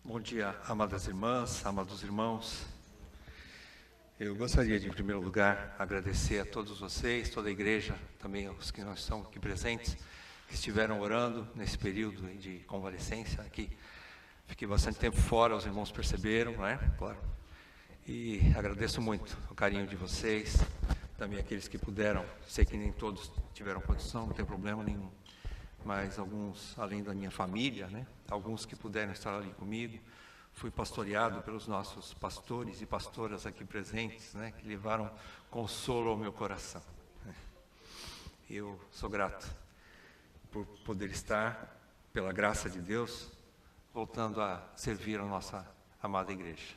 Bom dia, amadas irmãs, amados irmãos. Eu gostaria de, em primeiro lugar, agradecer a todos vocês, toda a igreja, também os que não estão aqui presentes, que estiveram orando nesse período de convalescência aqui. Fiquei bastante tempo fora, os irmãos perceberam, não é? Claro. E agradeço muito o carinho de vocês, também aqueles que puderam. Sei que nem todos tiveram condição, não tem problema nenhum. Mas alguns, além da minha família, né? Alguns que puderam estar ali comigo. Fui pastoreado pelos nossos pastores e pastoras aqui presentes, né? Que levaram consolo ao meu coração. Eu sou grato por poder estar, pela graça de Deus, voltando a servir a nossa amada igreja.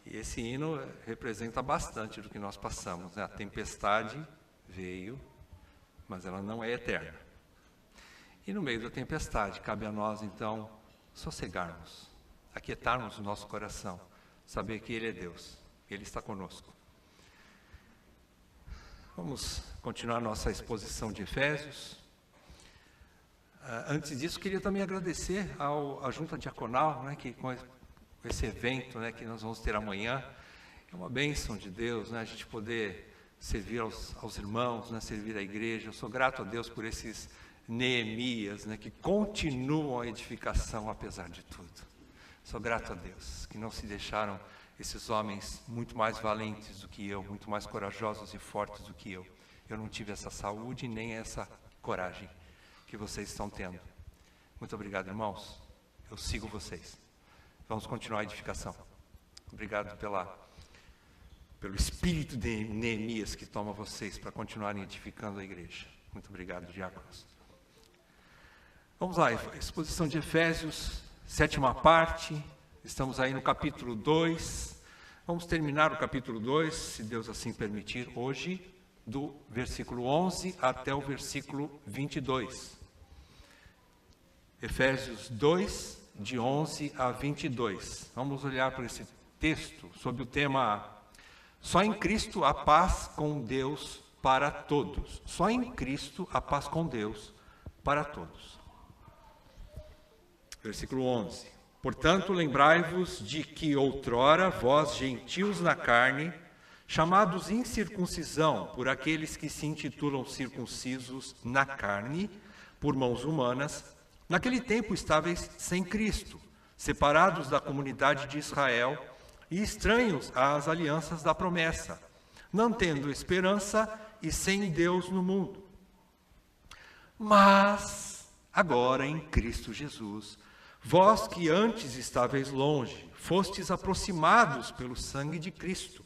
E esse hino representa bastante do que nós passamos, né? A tempestade veio, mas ela não é eterna. E no meio da tempestade, cabe a nós, então, sossegarmos, aquietarmos o nosso coração, saber que Ele é Deus, Ele está conosco. Vamos continuar nossa exposição de Efésios. Antes disso, queria também agradecer à Junta Diaconal, né, que com esse evento, né, que nós vamos ter amanhã, é uma bênção de Deus, né, a gente poder servir aos irmãos, né, servir à igreja. Eu sou grato a Deus por esses Neemias, né, que continuam a edificação apesar de tudo. Sou grato a Deus, que não se deixaram esses homens muito mais valentes do que eu, muito mais corajosos e fortes do que eu. Eu não tive essa saúde nem essa coragem que vocês estão tendo. Muito obrigado, irmãos. Eu sigo vocês. Vamos continuar a edificação. Obrigado pelo espírito de Neemias que toma vocês para continuarem edificando a igreja. Muito obrigado, diáconos. Vamos lá, exposição de Efésios, 7ª parte, estamos aí no capítulo 2, vamos terminar o capítulo 2, se Deus assim permitir, hoje, do versículo 11 até o versículo 22. Efésios 2, de 11 a 22. Vamos olhar para esse texto sob o tema Só em Cristo a paz com Deus para todos. Só em Cristo a paz com Deus para todos. Versículo 11. Portanto, lembrai-vos de que outrora vós, gentios na carne, chamados incircuncisão por aqueles que se intitulam circuncisos na carne, por mãos humanas, naquele tempo estáveis sem Cristo, separados da comunidade de Israel e estranhos às alianças da promessa, não tendo esperança e sem Deus no mundo. Mas, agora em Cristo Jesus, vós que antes estáveis longe, fostes aproximados pelo sangue de Cristo,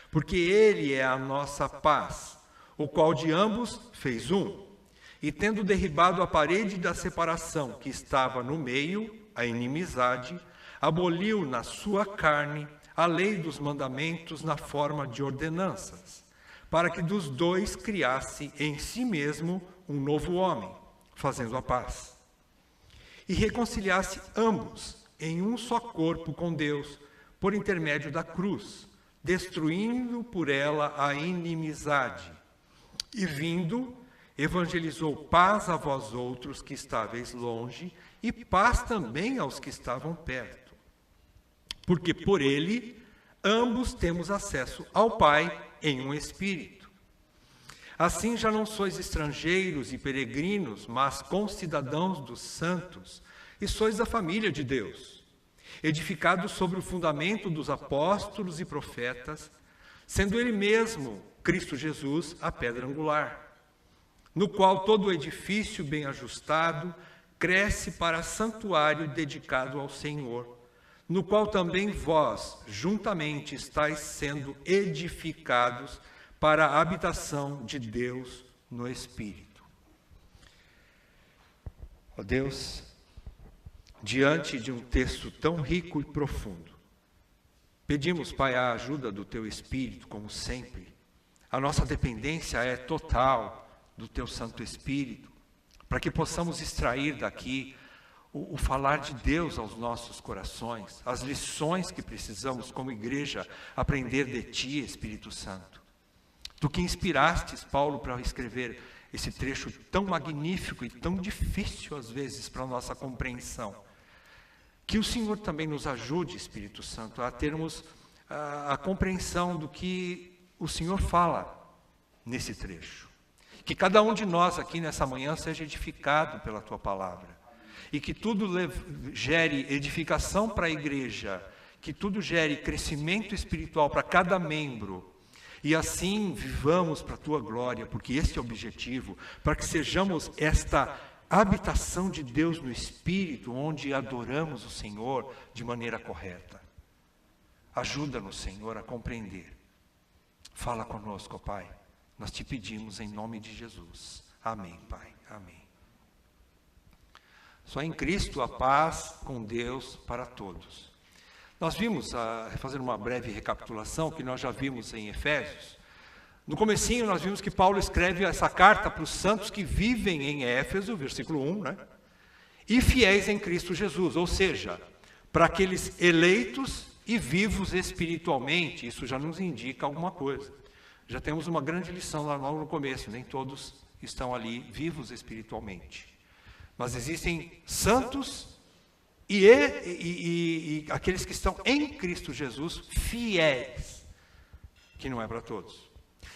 porque Ele é a nossa paz, o qual de ambos fez um, e tendo derribado a parede da separação que estava no meio, a inimizade, aboliu na sua carne a lei dos mandamentos na forma de ordenanças, para que dos dois criasse em si mesmo um novo homem, fazendo a paz. E reconciliasse ambos em um só corpo com Deus, por intermédio da cruz, destruindo por ela a inimizade. E vindo, evangelizou paz a vós outros que estáveis longe, e paz também aos que estavam perto. Porque por ele, ambos temos acesso ao Pai em um Espírito. Assim já não sois estrangeiros e peregrinos, mas concidadãos dos santos, e sois da família de Deus, edificados sobre o fundamento dos apóstolos e profetas, sendo Ele mesmo, Cristo Jesus, a pedra angular, no qual todo o edifício bem ajustado cresce para santuário dedicado ao Senhor, no qual também vós, juntamente, estáis sendo edificados para a habitação de Deus no Espírito. Ó Deus, diante de um texto tão rico e profundo, pedimos, Pai, a ajuda do Teu Espírito, como sempre. A nossa dependência é total do Teu Santo Espírito, para que possamos extrair daqui o falar de Deus aos nossos corações, as lições que precisamos, como igreja, aprender de Ti, Espírito Santo. Tu que inspirastes Paulo para escrever esse trecho tão magnífico e tão difícil, às vezes, para a nossa compreensão. Que o Senhor também nos ajude, Espírito Santo, a termos a compreensão do que o Senhor fala nesse trecho. Que cada um de nós aqui nessa manhã seja edificado pela Tua palavra. E que tudo gere edificação para a igreja, que tudo gere crescimento espiritual para cada membro. E assim vivamos para a Tua glória, porque este é o objetivo, para que sejamos esta habitação de Deus no Espírito, onde adoramos o Senhor de maneira correta. Ajuda-nos, Senhor, a compreender. Fala conosco, Pai. Nós te pedimos em nome de Jesus. Amém, Pai. Amém. Só em Cristo a paz com Deus para todos. Nós vimos, fazendo uma breve recapitulação, que nós já vimos em Efésios. No comecinho nós vimos que Paulo escreve essa carta para os santos que vivem em Éfeso, versículo 1, né? E fiéis em Cristo Jesus, ou seja, para aqueles eleitos e vivos espiritualmente. Isso já nos indica alguma coisa. Já temos uma grande lição lá logo no começo, nem todos estão ali vivos espiritualmente. Mas existem santos e aqueles que estão em Cristo Jesus, fiéis, que não é para todos.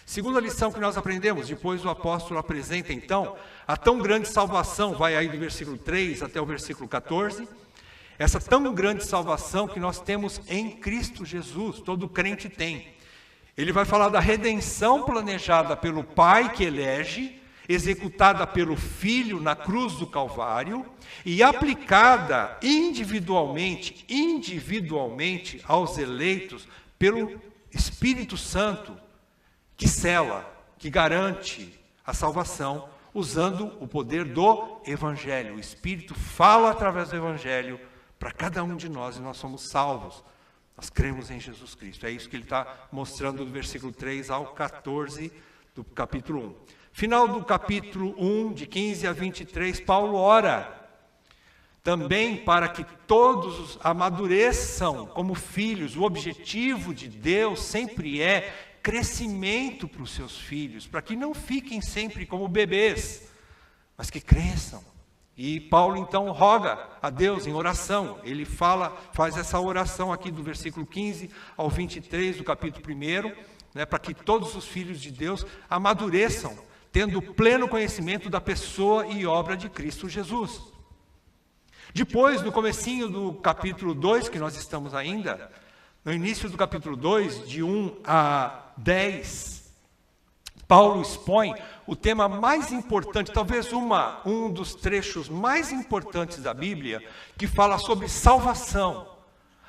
Segunda lição que nós aprendemos, depois o apóstolo apresenta então a tão grande salvação, vai aí do versículo 3 até o versículo 14, essa tão grande salvação que nós temos em Cristo Jesus, todo crente tem. Ele vai falar da redenção planejada pelo Pai que elege, executada pelo Filho na cruz do Calvário e aplicada individualmente aos eleitos pelo Espírito Santo, que sela, que garante a salvação, usando o poder do Evangelho. O Espírito fala através do Evangelho para cada um de nós e nós somos salvos. Nós cremos em Jesus Cristo. É isso que ele está mostrando do versículo 3 ao 14 do capítulo 1. Final do capítulo 1, de 15 a 23, Paulo ora também para que todos amadureçam como filhos. O objetivo de Deus sempre é crescimento para os seus filhos, para que não fiquem sempre como bebês, mas que cresçam. E Paulo então roga a Deus em oração. Ele faz essa oração aqui do versículo 15 ao 23 do capítulo 1, né, para que todos os filhos de Deus amadureçam, tendo pleno conhecimento da pessoa e obra de Cristo Jesus. Depois, no comecinho do capítulo 2, que nós estamos ainda, no início do capítulo 2, de 1 a 10, Paulo expõe o tema mais importante, talvez um dos trechos mais importantes da Bíblia, que fala sobre salvação.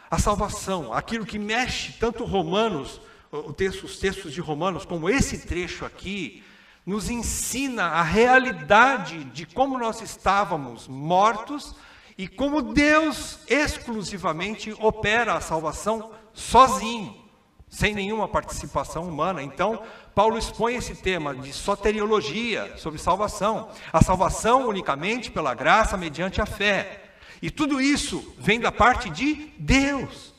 A salvação, aquilo que mexe tanto Romanos, os textos de Romanos, como esse trecho aqui, nos ensina a realidade de como nós estávamos mortos e como Deus exclusivamente opera a salvação sozinho, sem nenhuma participação humana. Então, Paulo expõe esse tema de soteriologia, sobre salvação. A salvação unicamente pela graça mediante a fé. E tudo isso vem da parte de Deus,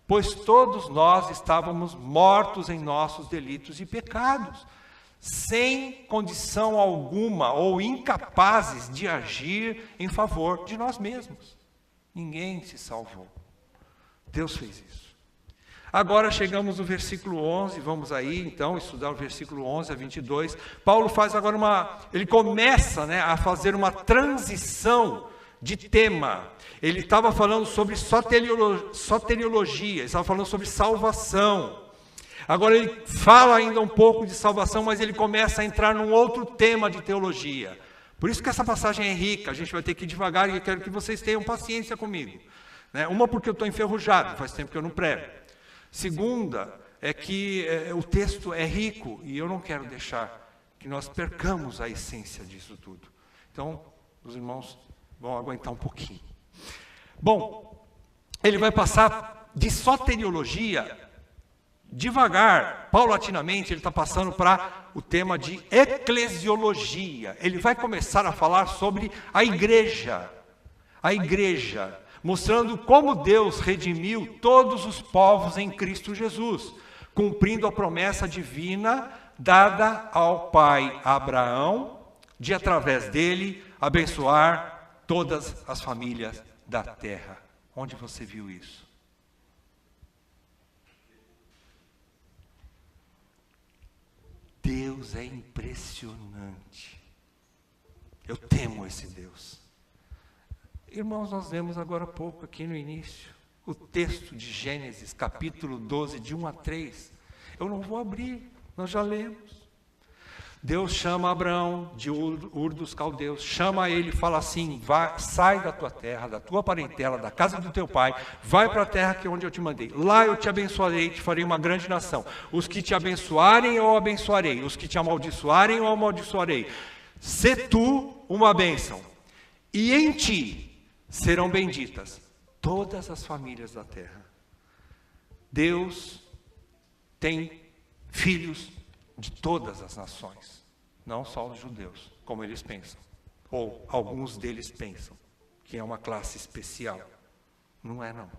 pois todos nós estávamos mortos em nossos delitos e pecados, sem condição alguma ou incapazes de agir em favor de nós mesmos. Ninguém se salvou. Deus fez isso. Agora chegamos no versículo 11, vamos aí então estudar o versículo 11 a 22. Paulo faz agora ele começa, a fazer uma transição de tema. Ele estava falando sobre soteriologia, ele estava falando sobre salvação. Agora ele fala ainda um pouco de salvação, mas ele começa a entrar num outro tema de teologia. Por isso que essa passagem é rica, a gente vai ter que ir devagar e eu quero que vocês tenham paciência comigo. Uma, porque eu estou enferrujado, faz tempo que eu não prego. Segunda, é que o texto é rico e eu não quero deixar que nós percamos a essência disso tudo. Então, os irmãos vão aguentar um pouquinho. Bom, ele vai passar de soteriologia devagar, paulatinamente, ele está passando para o tema de eclesiologia. Ele vai começar a falar sobre a igreja, mostrando como Deus redimiu todos os povos em Cristo Jesus, cumprindo a promessa divina dada ao pai Abraão, de através dele abençoar todas as famílias da terra. Onde você viu isso? Deus é impressionante. Eu temo esse Deus. Irmãos, nós lemos agora há pouco, aqui no início, o texto de Gênesis, capítulo 12, de 1 a 3. Eu não vou abrir, nós já lemos. Deus chama Abraão de Ur dos Caldeus, chama ele e fala assim: vai, sai da tua terra, da tua parentela, da casa do teu pai, vai para a terra que é onde eu te mandei. Lá eu te abençoarei, te farei uma grande nação. Os que te abençoarem, eu abençoarei. Os que te amaldiçoarem, eu amaldiçoarei. Sê tu uma bênção, e em ti serão benditas todas as famílias da terra. Deus tem filhos de todas as nações, não só os judeus, como eles pensam, ou alguns deles pensam, que é uma classe especial. Não é, não.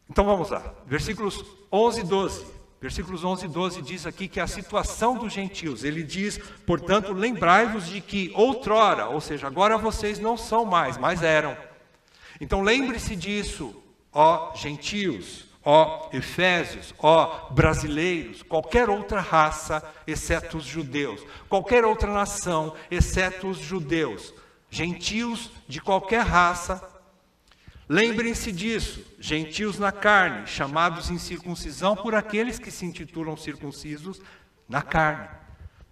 Então vamos lá, versículos 11 e 12. Versículos 11 e 12 diz aqui que a situação dos gentios, ele diz, portanto, lembrai-vos de que outrora, ou seja, agora vocês não são mais, mas eram. Então lembre-se disso, ó gentios, ó efésios, ó brasileiros, qualquer outra raça, exceto os judeus, qualquer outra nação, exceto os judeus, gentios de qualquer raça. Lembrem-se disso, gentios na carne, chamados em circuncisão por aqueles que se intitulam circuncisos na carne,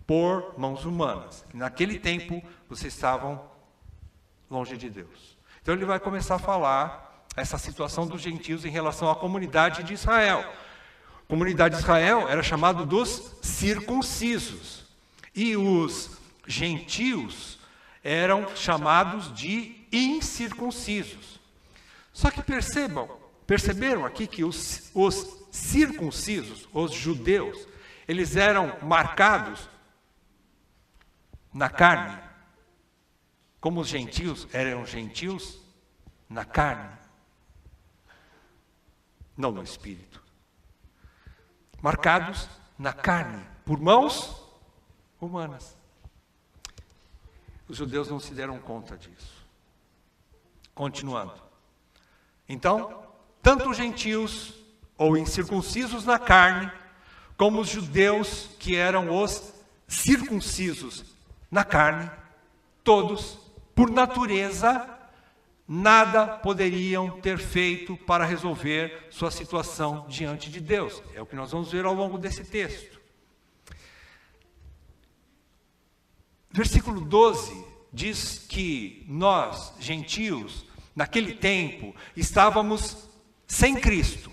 por mãos humanas. Naquele tempo, vocês estavam longe de Deus. Então ele vai começar a falar essa situação dos gentios em relação à comunidade de Israel. A comunidade de Israel era chamada dos circuncisos, e os gentios eram chamados de incircuncisos. Só que perceberam aqui que os circuncisos, os judeus, eles eram marcados na carne, como os gentios eram gentios na carne, não no espírito. Marcados na carne, por mãos humanas. Os judeus não se deram conta disso. Continuando. Então, tanto os gentios, ou incircuncisos na carne, como os judeus, que eram os circuncisos na carne, todos, por natureza, nada poderiam ter feito para resolver sua situação diante de Deus. É o que nós vamos ver ao longo desse texto. Versículo 12 diz que nós, gentios, naquele tempo, estávamos sem Cristo,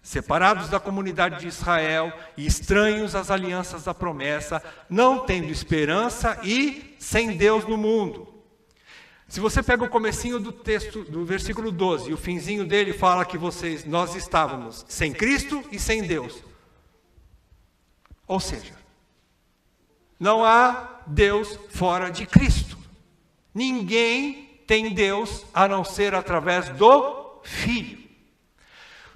separados da comunidade de Israel e estranhos às alianças da promessa, não tendo esperança e sem Deus no mundo. Se você pega o comecinho do texto, do versículo 12, e o finzinho dele fala que nós estávamos sem Cristo e sem Deus. Ou seja, não há Deus fora de Cristo. Ninguém tem Deus a não ser através do Filho.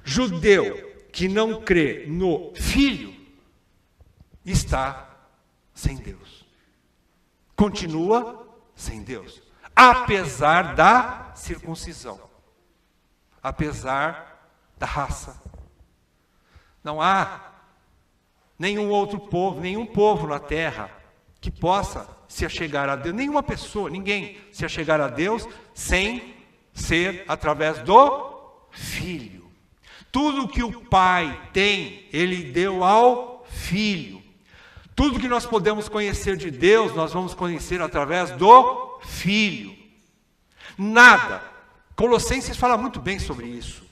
Judeu que não crê no Filho está sem Deus. Continua sem Deus, apesar da circuncisão, apesar da raça. Não há nenhum outro povo, nenhum povo na terra que possa se achegar a Deus, nenhuma pessoa, ninguém se achegar a Deus sem ser através do Filho. Tudo que o Pai tem, Ele deu ao Filho. Tudo que nós podemos conhecer de Deus, nós vamos conhecer através do Filho. Nada. Colossenses fala muito bem sobre isso.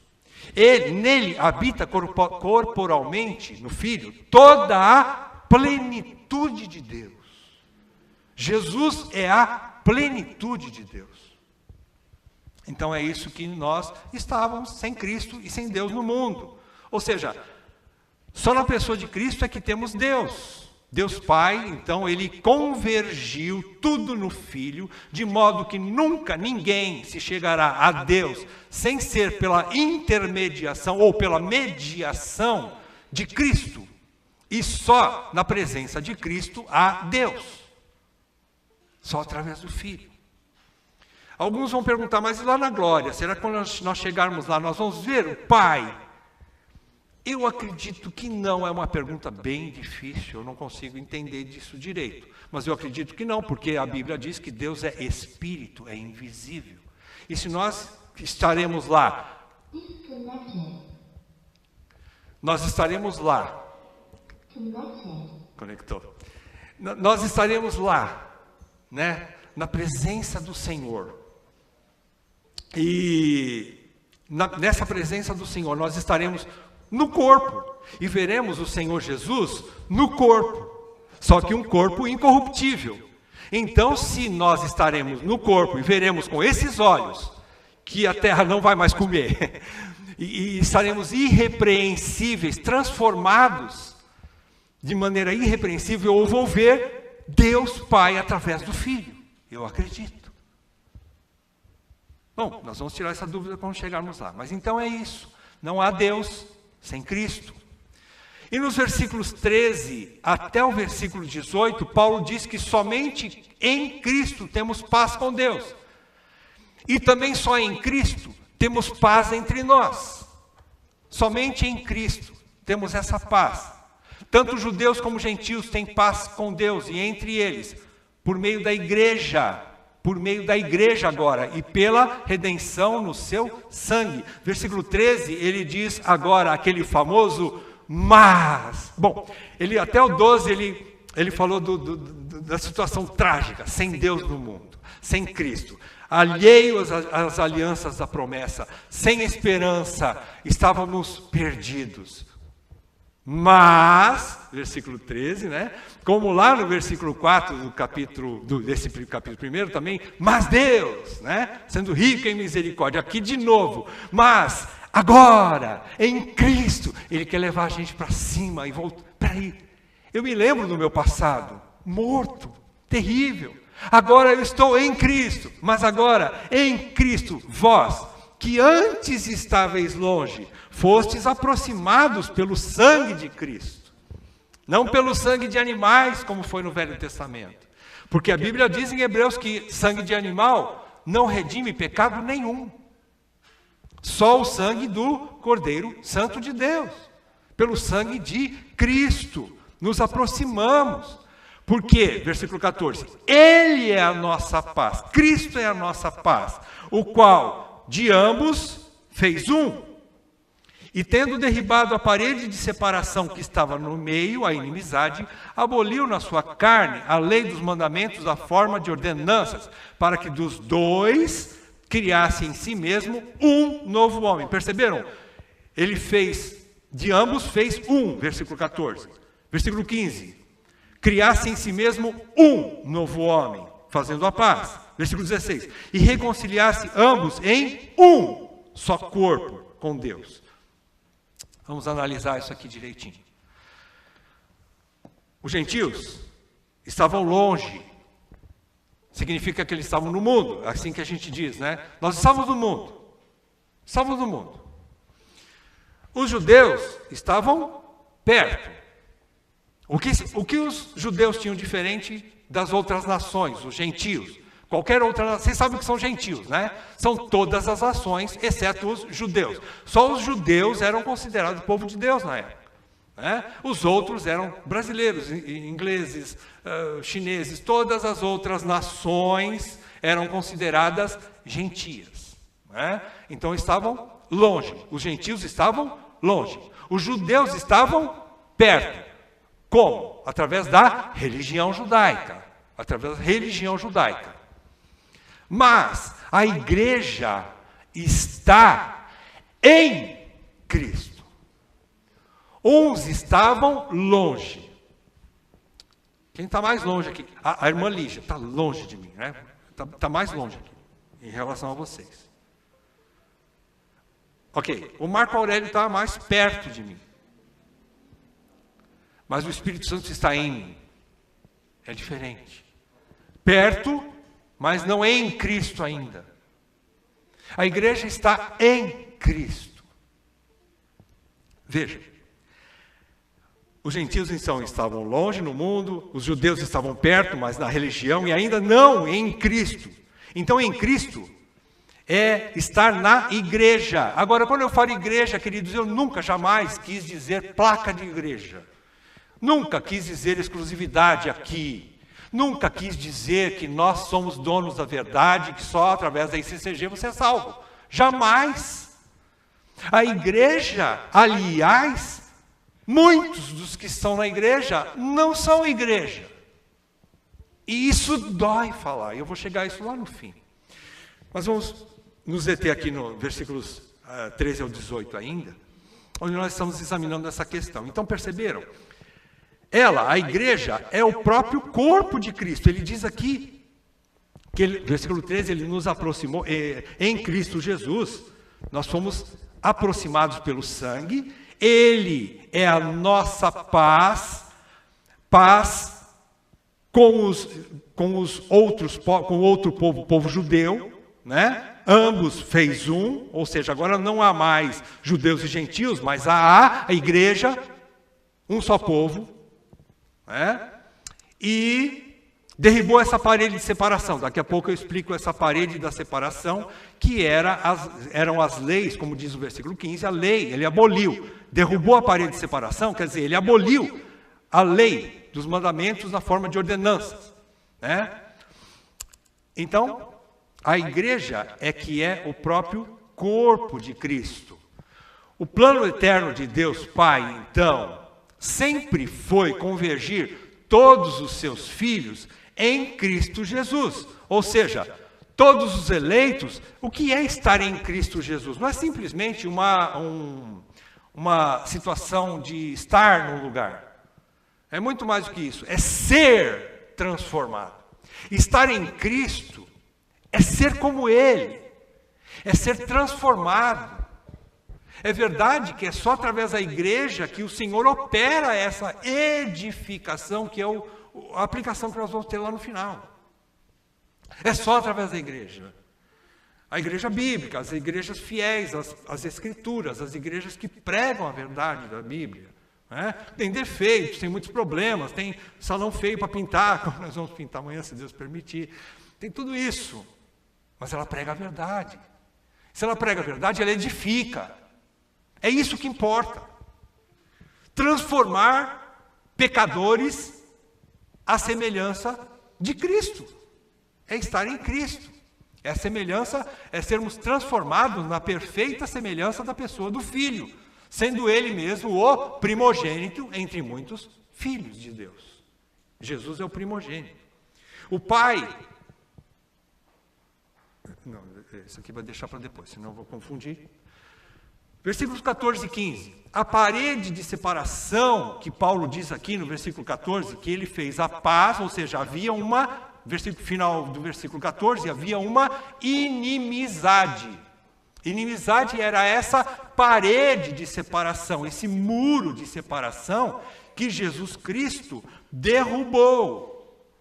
Nele habita corporalmente, no Filho, toda a plenitude de Deus. Jesus é a plenitude de Deus. Então é isso que nós estávamos sem Cristo e sem Deus no mundo. Ou seja, só na pessoa de Cristo é que temos Deus. Deus Pai, então, Ele convergiu tudo no Filho, de modo que nunca ninguém se chegará a Deus sem ser pela intermediação ou pela mediação de Cristo. E só na presença de Cristo há Deus. Só através do Filho. Alguns vão perguntar, mas e lá na glória? Será que quando nós chegarmos lá, nós vamos ver o Pai? Eu acredito que não, é uma pergunta bem difícil, eu não consigo entender disso direito. Mas eu acredito que não, porque a Bíblia diz que Deus é espírito, é invisível. E se nós estaremos lá, nós estaremos lá. Conectou. Nós estaremos lá, né, na presença do Senhor. E nessa presença do Senhor, nós estaremos no corpo. E veremos o Senhor Jesus no corpo. Só que um corpo incorruptível. Então, se nós estaremos no corpo e veremos com esses olhos, que a terra não vai mais comer, e estaremos irrepreensíveis, transformados de maneira irrepreensível, ou vou ver Deus Pai através do Filho. Eu acredito. Bom, nós vamos tirar essa dúvida quando chegarmos lá. Mas então é isso. Não há Deus sem Cristo. E nos versículos 13 até o versículo 18, Paulo diz que somente em Cristo temos paz com Deus. E também só em Cristo temos paz entre nós. Somente em Cristo temos essa paz. Tanto judeus como gentios têm paz com Deus e entre eles, por meio da igreja agora, e pela redenção no seu sangue. Versículo 13, ele diz agora aquele famoso mas. Bom, até o 12 ele falou da situação trágica, sem Deus no mundo, sem Cristo, alheios às alianças da promessa, sem esperança, estávamos perdidos. Mas, versículo 13, né? Como lá no versículo 4 desse capítulo 1 também, mas Deus, né? Sendo rico em misericórdia, aqui de novo, mas agora, em Cristo, Ele quer levar a gente para cima e voltar. Peraí, eu me lembro do meu passado, morto, terrível. Agora eu estou em Cristo, mas agora, em Cristo, vós, que antes estáveis longe, fostes aproximados pelo sangue de Cristo. Não pelo sangue de animais, como foi no Velho Testamento. Porque a Bíblia diz em Hebreus que sangue de animal não redime pecado nenhum. Só o sangue do Cordeiro Santo de Deus. Pelo sangue de Cristo. Nos aproximamos. Por quê? Versículo 14. Ele é a nossa paz. Cristo é a nossa paz. O qual de ambos fez um. E tendo derribado a parede de separação que estava no meio, a inimizade, aboliu na sua carne a lei dos mandamentos, a forma de ordenanças, para que dos dois criasse em si mesmo um novo homem. Perceberam? Ele fez, de ambos fez um, versículo 14. Versículo 15. Criasse em si mesmo um novo homem, fazendo a paz. Versículo 16. E reconciliasse ambos em um só corpo com Deus. Vamos analisar isso aqui direitinho. Os gentios estavam longe. Significa que eles estavam no mundo, assim que a gente diz, né? Nós estávamos no mundo. Estávamos no mundo. Os judeus estavam perto. O que os judeus tinham diferente das outras nações, os gentios? Qualquer outra nação, vocês sabem que são gentios, né? São todas as nações, exceto os judeus. Só os judeus eram considerados povo de Deus na época. Né? Os outros eram brasileiros, ingleses, chineses, todas as outras nações eram consideradas gentias. Né? Então estavam longe, os gentios estavam longe, os judeus estavam perto. Como? Através da religião judaica. Através da religião judaica. Mas a igreja está em Cristo. Uns estavam longe. Quem está mais longe aqui? A irmã Lígia está longe de mim, né? Está mais longe aqui, em relação a vocês. Ok, o Marco Aurélio está mais perto de mim. Mas o Espírito Santo está em mim. É diferente. Perto, mas não em Cristo ainda. A igreja está em Cristo. Veja. Os gentios então estavam longe no mundo, os judeus estavam perto, mas na religião, e ainda não em Cristo. Então, em Cristo é estar na igreja. Agora, quando eu falo igreja, queridos, eu nunca, jamais quis dizer placa de igreja. Nunca quis dizer exclusividade aqui. Nunca quis dizer que nós somos donos da verdade, que só através da ICCG você é salvo. Jamais. A igreja, aliás, muitos dos que estão na igreja não são igreja. E isso dói falar. Eu vou chegar a isso lá no fim. Mas vamos nos deter aqui no versículos 13 ao 18 ainda, onde nós estamos examinando essa questão. Então, perceberam? Ela, a igreja, é o próprio corpo de Cristo. Ele diz aqui, versículo 13, ele nos aproximou, em Cristo Jesus, nós fomos aproximados pelo sangue, ele é a nossa paz com o outro povo judeu, né? Ambos fez um, ou seja, agora não há mais judeus e gentios, mas há a igreja, um só povo, né? E derribou essa parede de separação. Daqui a pouco eu explico essa parede da separação, que eram as leis, como diz o versículo 15, a lei, ele aboliu. Derrubou a parede de separação, quer dizer, ele aboliu a lei dos mandamentos na forma de ordenanças, né? Então, a igreja é que é o próprio corpo de Cristo. O plano eterno de Deus Pai, então, sempre foi convergir todos os seus filhos em Cristo Jesus. Ou seja, todos os eleitos, o que é estar em Cristo Jesus? Não é simplesmente uma situação de estar num lugar. É muito mais do que isso. É ser transformado. Estar em Cristo é ser como Ele. É ser transformado. É verdade que é só através da igreja que o Senhor opera essa edificação, que é a aplicação que nós vamos ter lá no final. É só através da igreja. A igreja bíblica, as igrejas fiéis às Escrituras, as igrejas que pregam a verdade da Bíblia. Né? Tem defeitos, tem muitos problemas, tem salão feio para pintar, como nós vamos pintar amanhã, se Deus permitir. Tem tudo isso. Mas ela prega a verdade. Se ela prega a verdade, ela edifica. É isso que importa. Transformar pecadores à semelhança de Cristo. É estar em Cristo. É a semelhança, é sermos transformados na perfeita semelhança da pessoa do Filho, sendo Ele mesmo o primogênito entre muitos filhos de Deus. Jesus é o primogênito. O Pai... Não, isso aqui vai deixar para depois, senão eu vou confundir. Versículos 14 e 15. A parede de separação, que Paulo diz aqui no versículo 14, que ele fez a paz, ou seja, havia final do versículo 14, havia uma inimizade. Inimizade era essa parede de separação, esse muro de separação que Jesus Cristo derrubou,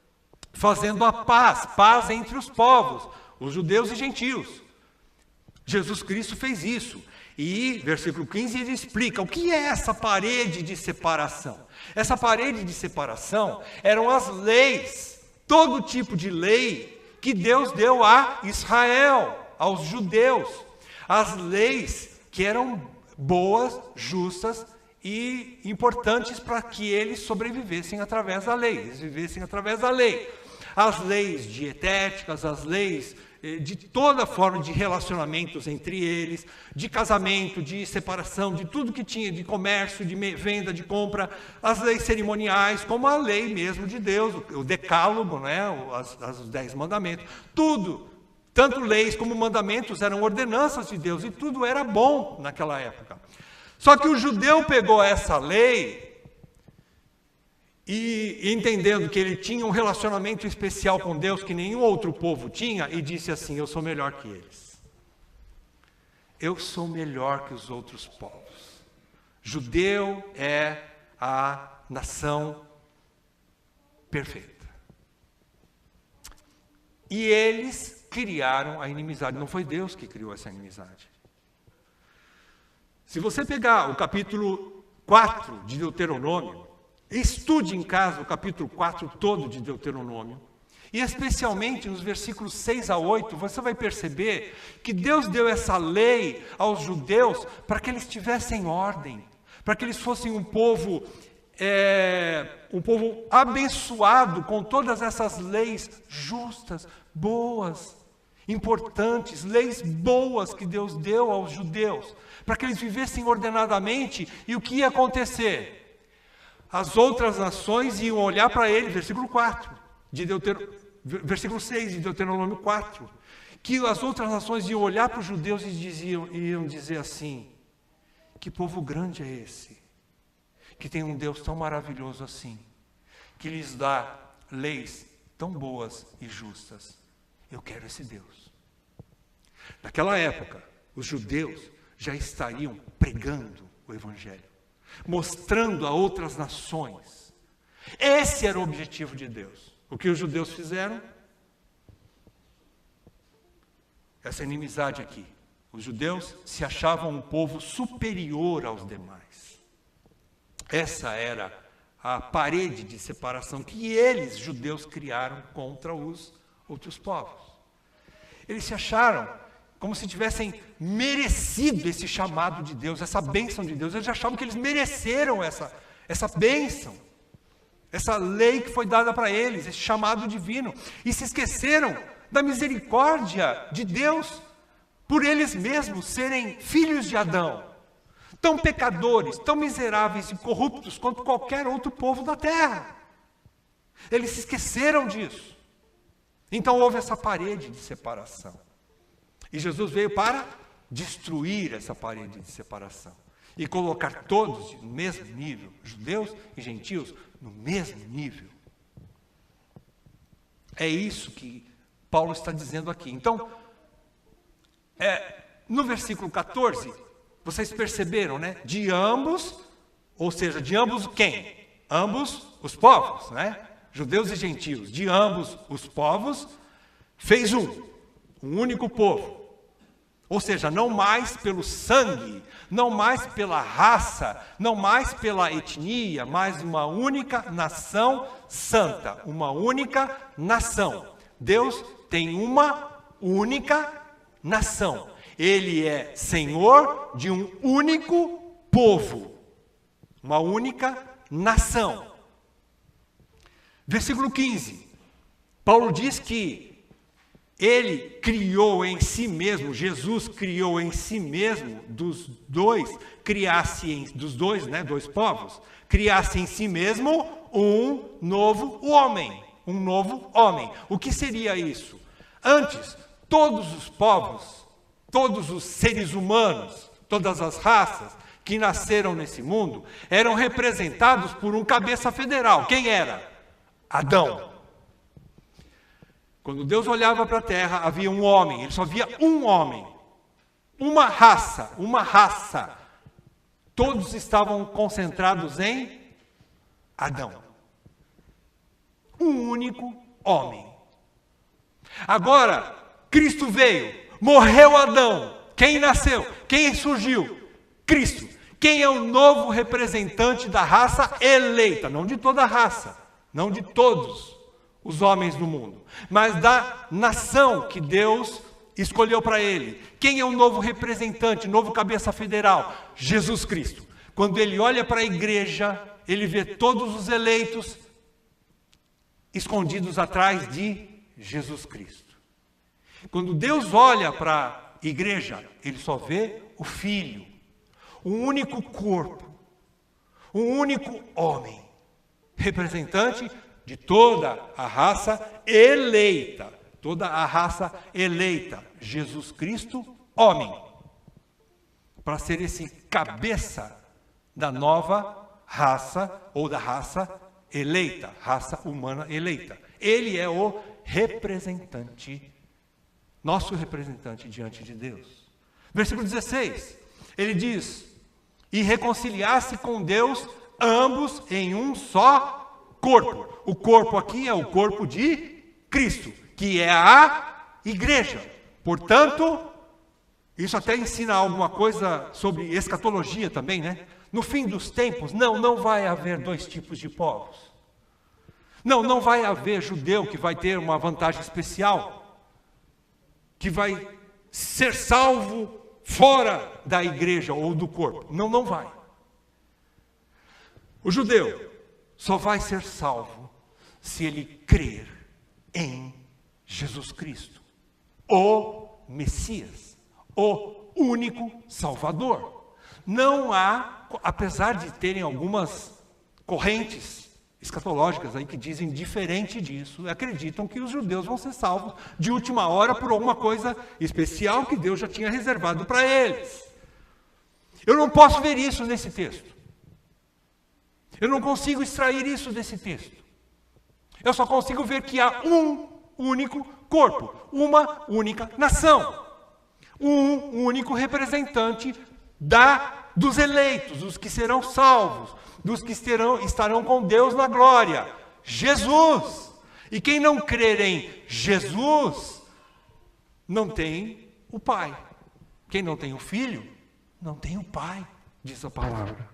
fazendo a paz entre os povos, os judeus e gentios. Jesus Cristo fez isso. E, versículo 15, ele explica o que é essa parede de separação. Essa parede de separação eram as leis, todo tipo de lei que Deus deu a Israel, aos judeus. As leis que eram boas, justas e importantes para que eles sobrevivessem através da lei, eles vivessem através da lei. As leis dietéticas, as leis de toda forma de relacionamentos entre eles, de casamento, de separação, de tudo que tinha, de comércio, de venda, de compra, as leis cerimoniais, como a lei mesmo de Deus, o decálogo, né, os 10 mandamentos, tudo, tanto leis como mandamentos eram ordenanças de Deus, e tudo era bom naquela época. Só que o judeu pegou essa lei e entendendo que ele tinha um relacionamento especial com Deus que nenhum outro povo tinha, e disse assim: eu sou melhor que eles. Eu sou melhor que os outros povos. Judeu é a nação perfeita. E eles criaram a inimizade. Não foi Deus que criou essa inimizade. Se você pegar o capítulo 4 de Deuteronômio, estude em casa o capítulo 4 todo de Deuteronômio E especialmente nos versículos 6 a 8, você vai perceber que Deus deu essa lei aos judeus para que eles tivessem ordem, para que eles fossem um povo abençoado com todas essas leis justas, boas, importantes, leis boas que Deus deu aos judeus, para que eles vivessem ordenadamente. E o que ia acontecer? As outras nações iam olhar para ele, versículo 4, versículo 6 de Deuteronômio 4, que as outras nações iam olhar para os judeus e iam dizer assim: que povo grande é esse, que tem um Deus tão maravilhoso assim, que lhes dá leis tão boas e justas. Eu quero esse Deus. Naquela época, os judeus já estariam pregando o Evangelho, mostrando a outras nações. Esse era o objetivo de Deus. O que os judeus fizeram? Essa inimizade aqui. Os judeus se achavam um povo superior aos demais. Essa era a parede de separação que eles, judeus, criaram contra os outros povos. Eles se acharam como se tivessem merecido esse chamado de Deus, essa bênção de Deus. Eles achavam que eles mereceram essa bênção, essa lei que foi dada para eles, esse chamado divino. E se esqueceram da misericórdia de Deus por eles mesmos serem filhos de Adão, tão pecadores, tão miseráveis e corruptos quanto qualquer outro povo da terra. Eles se esqueceram disso. Então houve essa parede de separação. E Jesus veio para destruir essa parede de separação e colocar todos no mesmo nível, judeus e gentios no mesmo nível. É isso que Paulo está dizendo aqui. Então, no versículo 14, vocês perceberam, né? De ambos, ou seja, de ambos quem? Ambos os povos, né? Judeus e gentios. De ambos os povos, fez um único povo. Ou seja, não mais pelo sangue, não mais pela raça, não mais pela etnia, mas uma única nação santa, uma única nação. Deus tem uma única nação. Ele é Senhor de um único povo, uma única nação. Versículo 15. Paulo diz que ele criou em si mesmo, Jesus criou em si mesmo dois povos, criasse em si mesmo um novo homem. O que seria isso? Antes, todos os povos, todos os seres humanos, todas as raças que nasceram nesse mundo, eram representados por um cabeça federal. Quem era? Adão. Quando Deus olhava para a terra, havia um homem, ele só via um homem, uma raça. Todos estavam concentrados em Adão. Um único homem. Agora, Cristo veio, morreu Adão. Quem nasceu? Quem surgiu? Cristo. Quem é o novo representante da raça eleita? Não de toda a raça, não de todos os homens do mundo, mas da nação que Deus escolheu para ele. Quem é o novo representante, novo cabeça federal? Jesus Cristo. Quando ele olha para a igreja, ele vê todos os eleitos escondidos atrás de Jesus Cristo. Quando Deus olha para a igreja, ele só vê o Filho, um único corpo, um único homem, representante de toda a raça eleita, Jesus Cristo, homem, para ser esse cabeça da nova raça, ou da raça eleita, raça humana eleita. Ele é o representante, nosso representante diante de Deus. Versículo 16, ele diz: e reconciliasse com Deus ambos em um só corpo. O corpo aqui é o corpo de Cristo, que é a igreja. Portanto, isso até ensina alguma coisa sobre escatologia também, né? No fim dos tempos, não vai haver dois tipos de povos. Não vai haver judeu que vai ter uma vantagem especial, que vai ser salvo fora da igreja ou do corpo. Não vai. O judeu só vai ser salvo se ele crer em Jesus Cristo, o Messias, o único Salvador. Não há, apesar de terem algumas correntes escatológicas aí que dizem diferente disso, acreditam que os judeus vão ser salvos de última hora por alguma coisa especial que Deus já tinha reservado para eles. Eu não posso ver isso nesse texto. Eu não consigo extrair isso desse texto. Eu só consigo ver que há um único corpo, uma única nação, um único representante dos eleitos, dos que serão salvos, dos que estarão com Deus na glória, Jesus. E quem não crer em Jesus, não tem o Pai. Quem não tem o Filho, não tem o Pai, diz a palavra.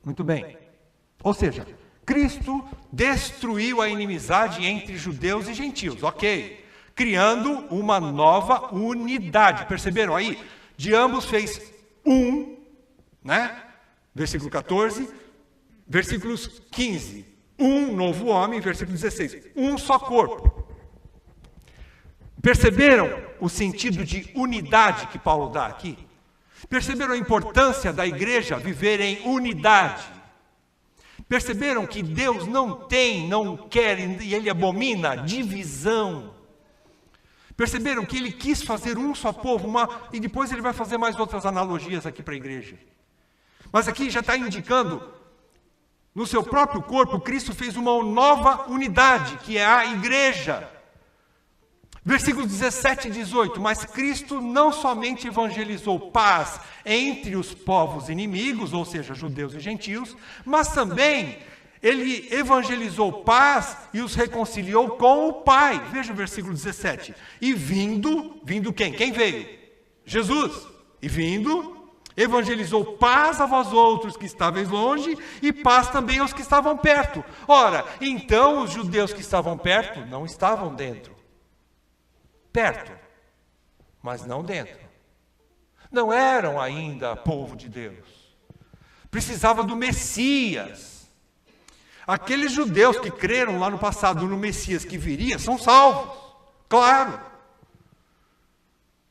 Muito bem. Ou seja, Cristo destruiu a inimizade entre judeus e gentios, ok? Criando uma nova unidade. Perceberam aí? De ambos fez um, né? Versículo 14, versículos 15. Um novo homem, versículo 16. Um só corpo. Perceberam o sentido de unidade que Paulo dá aqui? Perceberam a importância da igreja viver em unidade? Perceberam que Deus não quer e Ele abomina divisão? Perceberam que Ele quis fazer um só povo, e depois Ele vai fazer mais outras analogias aqui para a igreja. Mas aqui já está indicando, no seu próprio corpo, Cristo fez uma nova unidade, que é a igreja. Versículos 17 e 18, mas Cristo não somente evangelizou paz entre os povos inimigos, ou seja, judeus e gentios, mas também Ele evangelizou paz e os reconciliou com o Pai. Veja o versículo 17. E vindo quem? Quem veio? Jesus. E vindo, evangelizou paz a vós outros que estáveis longe e paz também aos que estavam perto. Ora, então os judeus que estavam perto não estavam dentro. Perto, mas não dentro. Não eram ainda povo de Deus. Precisava do Messias. Aqueles judeus que creram lá no passado no Messias que viria, são salvos, claro.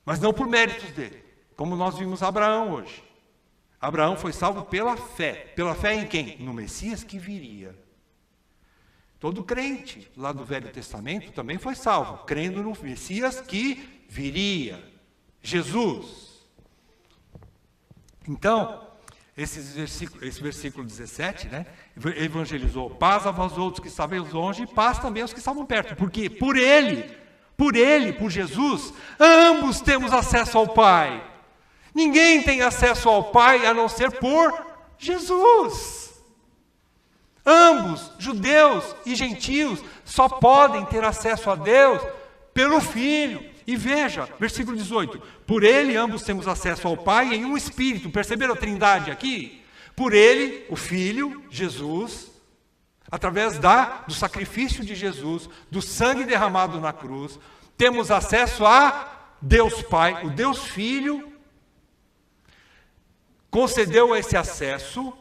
Mas não por méritos dele, como nós vimos Abraão hoje. Abraão foi salvo pela fé. Pela fé em quem? No Messias que viria. Todo crente lá do Velho Testamento também foi salvo, crendo no Messias que viria, Jesus. Então, esse versículo 17, né? Evangelizou paz a vós outros que estavam longe e paz também aos que estavam perto. Porque por Jesus, ambos temos acesso ao Pai. Ninguém tem acesso ao Pai a não ser por Jesus. Ambos, judeus e gentios, só podem ter acesso a Deus pelo Filho. E veja, versículo 18. Por Ele, ambos temos acesso ao Pai em um Espírito. Perceberam a trindade aqui? Por Ele, o Filho, Jesus, através do sacrifício de Jesus, do sangue derramado na cruz, temos acesso a Deus Pai. O Deus Filho concedeu esse acesso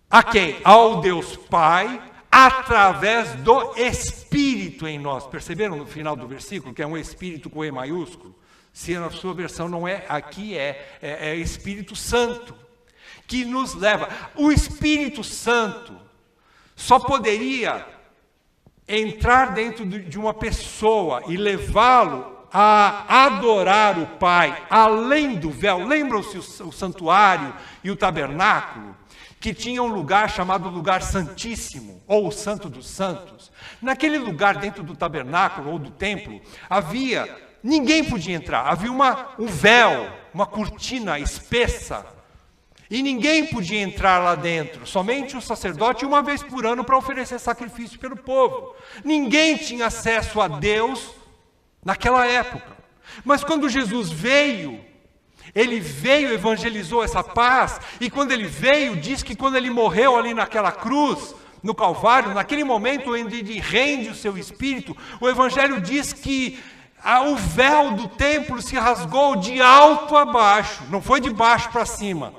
a quem? Ao Deus Pai, através do Espírito em nós. Perceberam no final do versículo que é um Espírito com E maiúsculo? Se na sua versão não é, aqui é Espírito Santo, que nos leva. O Espírito Santo só poderia entrar dentro de uma pessoa e levá-lo a adorar o Pai, além do véu. Lembram-se o santuário e o tabernáculo? Que tinha um lugar chamado lugar santíssimo, ou o santo dos santos. Naquele lugar, dentro do tabernáculo ou do templo, ninguém podia entrar, havia um véu, uma cortina espessa, e ninguém podia entrar lá dentro, somente o sacerdote uma vez por ano para oferecer sacrifício pelo povo. Ninguém tinha acesso a Deus naquela época. Mas quando Jesus veio, Ele evangelizou essa paz, e quando Ele veio, diz que quando Ele morreu ali naquela cruz, no Calvário, naquele momento onde ele rende o seu espírito, o Evangelho diz que o véu do templo se rasgou de alto a baixo, não foi de baixo para cima,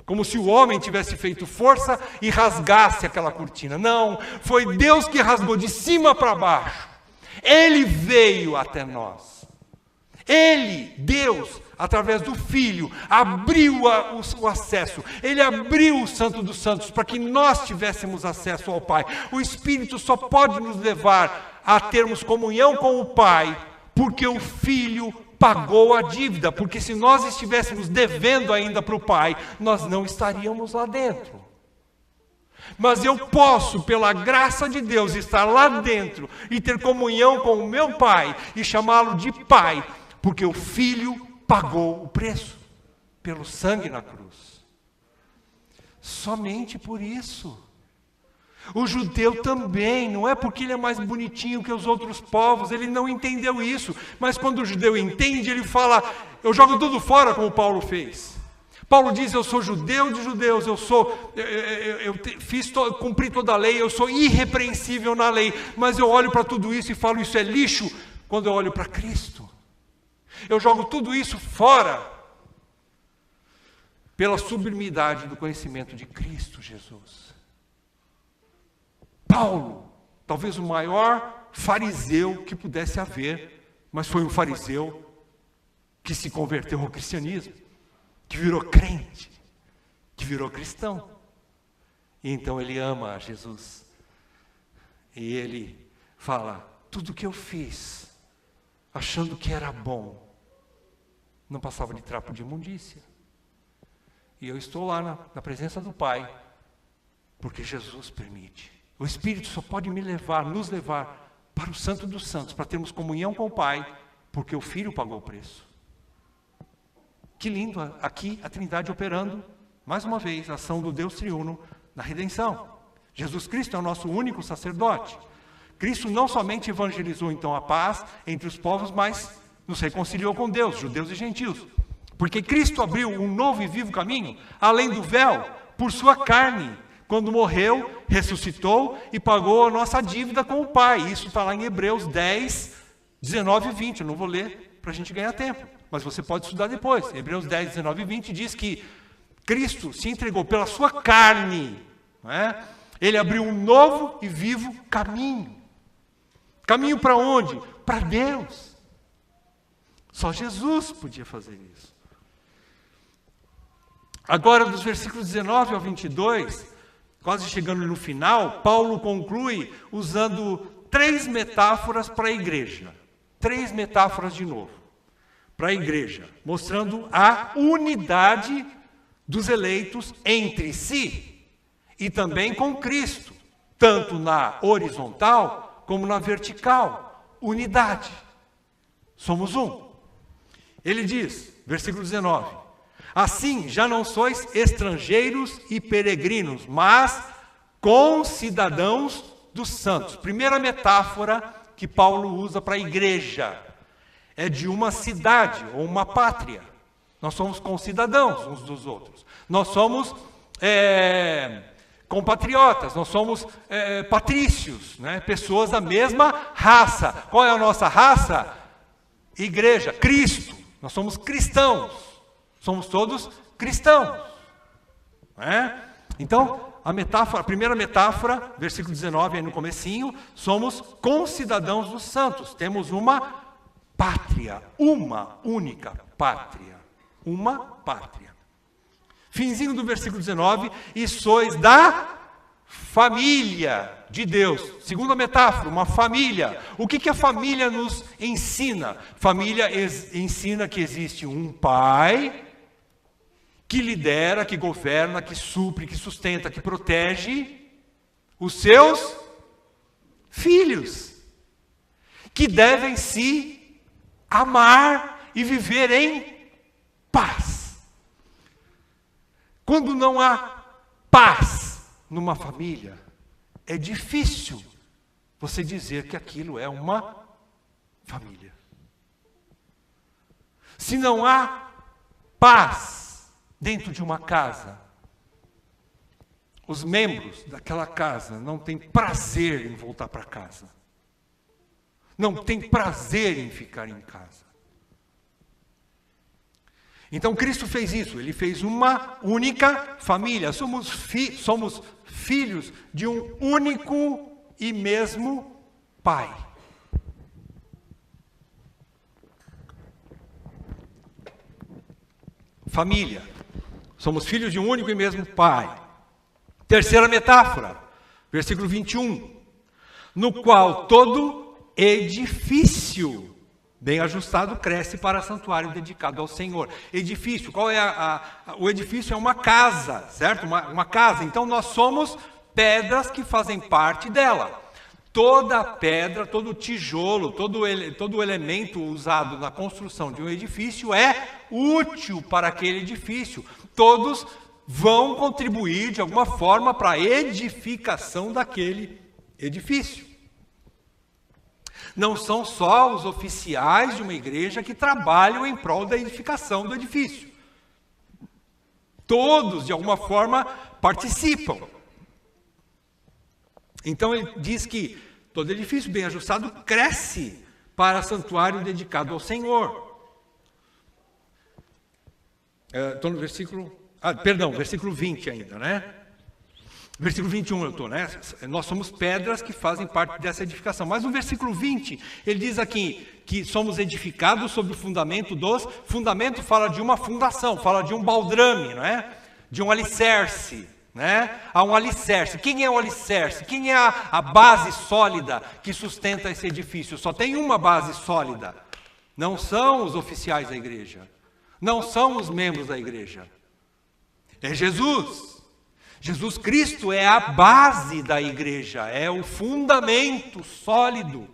como se o homem tivesse feito força e rasgasse aquela cortina. Não, foi Deus que rasgou de cima para baixo. Ele veio até nós. Ele, Deus, através do Filho, abriu o acesso. Ele abriu o Santo dos Santos para que nós tivéssemos acesso ao Pai. O Espírito só pode nos levar a termos comunhão com o Pai, porque o Filho pagou a dívida. Porque se nós estivéssemos devendo ainda para o Pai, nós não estaríamos lá dentro. Mas eu posso, pela graça de Deus, estar lá dentro e ter comunhão com o meu Pai e chamá-lo de Pai, porque o Filho pagou o preço pelo sangue na cruz. Somente por isso. O judeu também, não é porque ele é mais bonitinho que os outros povos, ele não entendeu isso. Mas quando o judeu entende, ele fala, eu jogo tudo fora, como Paulo fez. Paulo diz, eu sou judeu de judeus, cumpri toda a lei, eu sou irrepreensível na lei. Mas eu olho para tudo isso e falo, isso é lixo, quando eu olho para Cristo. Eu jogo tudo isso fora, pela sublimidade do conhecimento de Cristo Jesus. Paulo, talvez o maior fariseu que pudesse haver, mas foi um fariseu que se converteu ao cristianismo, que virou crente, que virou cristão. E então ele ama a Jesus. E ele fala, tudo que eu fiz, achando que era bom, não passava de trapo de imundícia. E eu estou lá na presença do Pai, porque Jesus permite. O Espírito só pode nos levar para o Santo dos Santos, para termos comunhão com o Pai, porque o Filho pagou o preço. Que lindo aqui a Trindade operando, mais uma vez, a ação do Deus triuno na redenção. Jesus Cristo é o nosso único sacerdote. Cristo não somente evangelizou então a paz entre os povos, mas nos reconciliou com Deus, judeus e gentios. Porque Cristo abriu um novo e vivo caminho, além do véu, por sua carne, quando morreu, ressuscitou e pagou a nossa dívida com o Pai. Isso está lá em Hebreus 10, 19 e 20. Eu não vou ler para a gente ganhar tempo, mas você pode estudar depois. Hebreus 10, 19 e 20 diz que Cristo se entregou pela sua carne, não é? Ele abriu um novo e vivo caminho. Caminho para onde? Para Deus. Só Jesus podia fazer isso. Agora, dos versículos 19 ao 22, quase chegando no final, Paulo conclui usando 3 metáforas para a igreja. 3 metáforas de novo, para a igreja, mostrando a unidade dos eleitos entre si e também com Cristo, tanto na horizontal como na vertical. Unidade. Somos um. Ele diz, versículo 19, assim já não sois estrangeiros e peregrinos, mas concidadãos dos santos. Primeira metáfora que Paulo usa para a igreja é de uma cidade ou uma pátria. Nós somos concidadãos uns dos outros. Nós somos compatriotas, nós somos patrícios, né? Pessoas da mesma raça. Qual é a nossa raça? Igreja, Cristo. Nós somos cristãos. Somos todos cristãos. Não é? Então, a primeira metáfora, versículo 19, aí no comecinho, somos concidadãos dos santos. Temos uma pátria, uma única pátria. Uma pátria. Finzinho do versículo 19, e sois da família de Deus. Segunda metáfora, uma família. O que a família nos ensina? Família ensina que existe um pai que lidera, que governa, que supre, que sustenta, que protege os seus filhos, que devem se amar e viver em paz. Quando não há paz numa família, é difícil você dizer que aquilo é uma família. Se não há paz dentro de uma casa, os membros daquela casa não têm prazer em voltar para casa. Não têm prazer em ficar em casa. Então Cristo fez isso, ele fez uma única família. Somos filhos de um único e mesmo Pai. Família. Somos filhos de um único e mesmo Pai. Terceira metáfora, versículo 21. No qual todo edifício bem ajustado cresce para santuário dedicado ao Senhor. Edifício, qual é o edifício? É uma casa, certo? Uma casa. Então nós somos pedras que fazem parte dela. Toda pedra, todo tijolo, todo elemento usado na construção de um edifício é útil para aquele edifício. Todos vão contribuir de alguma forma para a edificação daquele edifício. Não são só os oficiais de uma igreja que trabalham em prol da edificação do edifício. Todos, de alguma forma, participam. Então ele diz que todo edifício bem ajustado cresce para santuário dedicado ao Senhor. Estou no versículo... versículo 20 ainda, né? Versículo 21 eu estou, né? Nós somos pedras que fazem parte dessa edificação. Mas no versículo 20, ele diz aqui que somos edificados sobre o fundamento dos... Fundamento fala de uma fundação, fala de um baldrame, não é? De um alicerce, né? Há um alicerce. Quem é o alicerce? Quem é a base sólida que sustenta esse edifício? Só tem uma base sólida. Não são os oficiais da igreja. Não são os membros da igreja. É Jesus. Jesus Cristo é a base da igreja, é o fundamento sólido.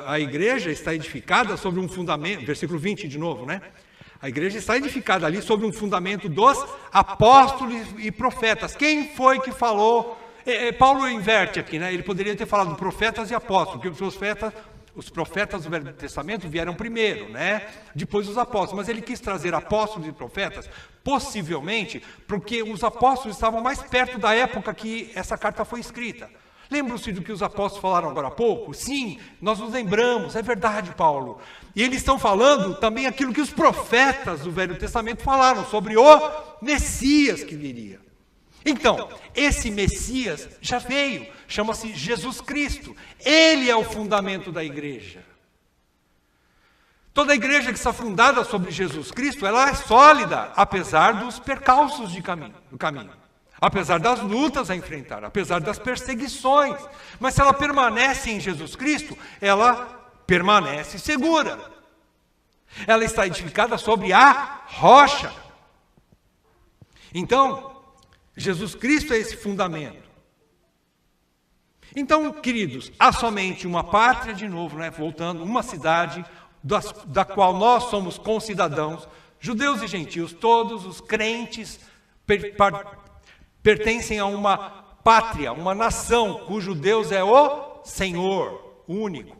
A igreja está edificada sobre um fundamento, versículo 20 de novo, né? A igreja está edificada ali sobre um fundamento dos apóstolos e profetas. Quem foi que falou? Paulo inverte aqui, né? Ele poderia ter falado profetas e apóstolos, porque os profetas do Velho Testamento vieram primeiro, né? Depois os apóstolos, mas ele quis trazer apóstolos e profetas, possivelmente, porque os apóstolos estavam mais perto da época que essa carta foi escrita. Lembram-se do que os apóstolos falaram agora há pouco? Sim, nós nos lembramos, é verdade, Paulo. E eles estão falando também aquilo que os profetas do Velho Testamento falaram sobre o Messias que viria. Então, esse Messias já veio, chama-se Jesus Cristo. Ele é o fundamento da igreja. Toda a igreja que está fundada sobre Jesus Cristo, ela é sólida, apesar dos percalços do caminho. Apesar das lutas a enfrentar, apesar das perseguições. Mas se ela permanece em Jesus Cristo, ela permanece segura. Ela está edificada sobre a rocha. Então, Jesus Cristo é esse fundamento. Então, queridos, há somente uma pátria, de novo, né? Voltando, uma cidade da qual nós somos concidadãos, judeus e gentios, todos os crentes pertencem a uma pátria, uma nação, cujo Deus é o Senhor, único.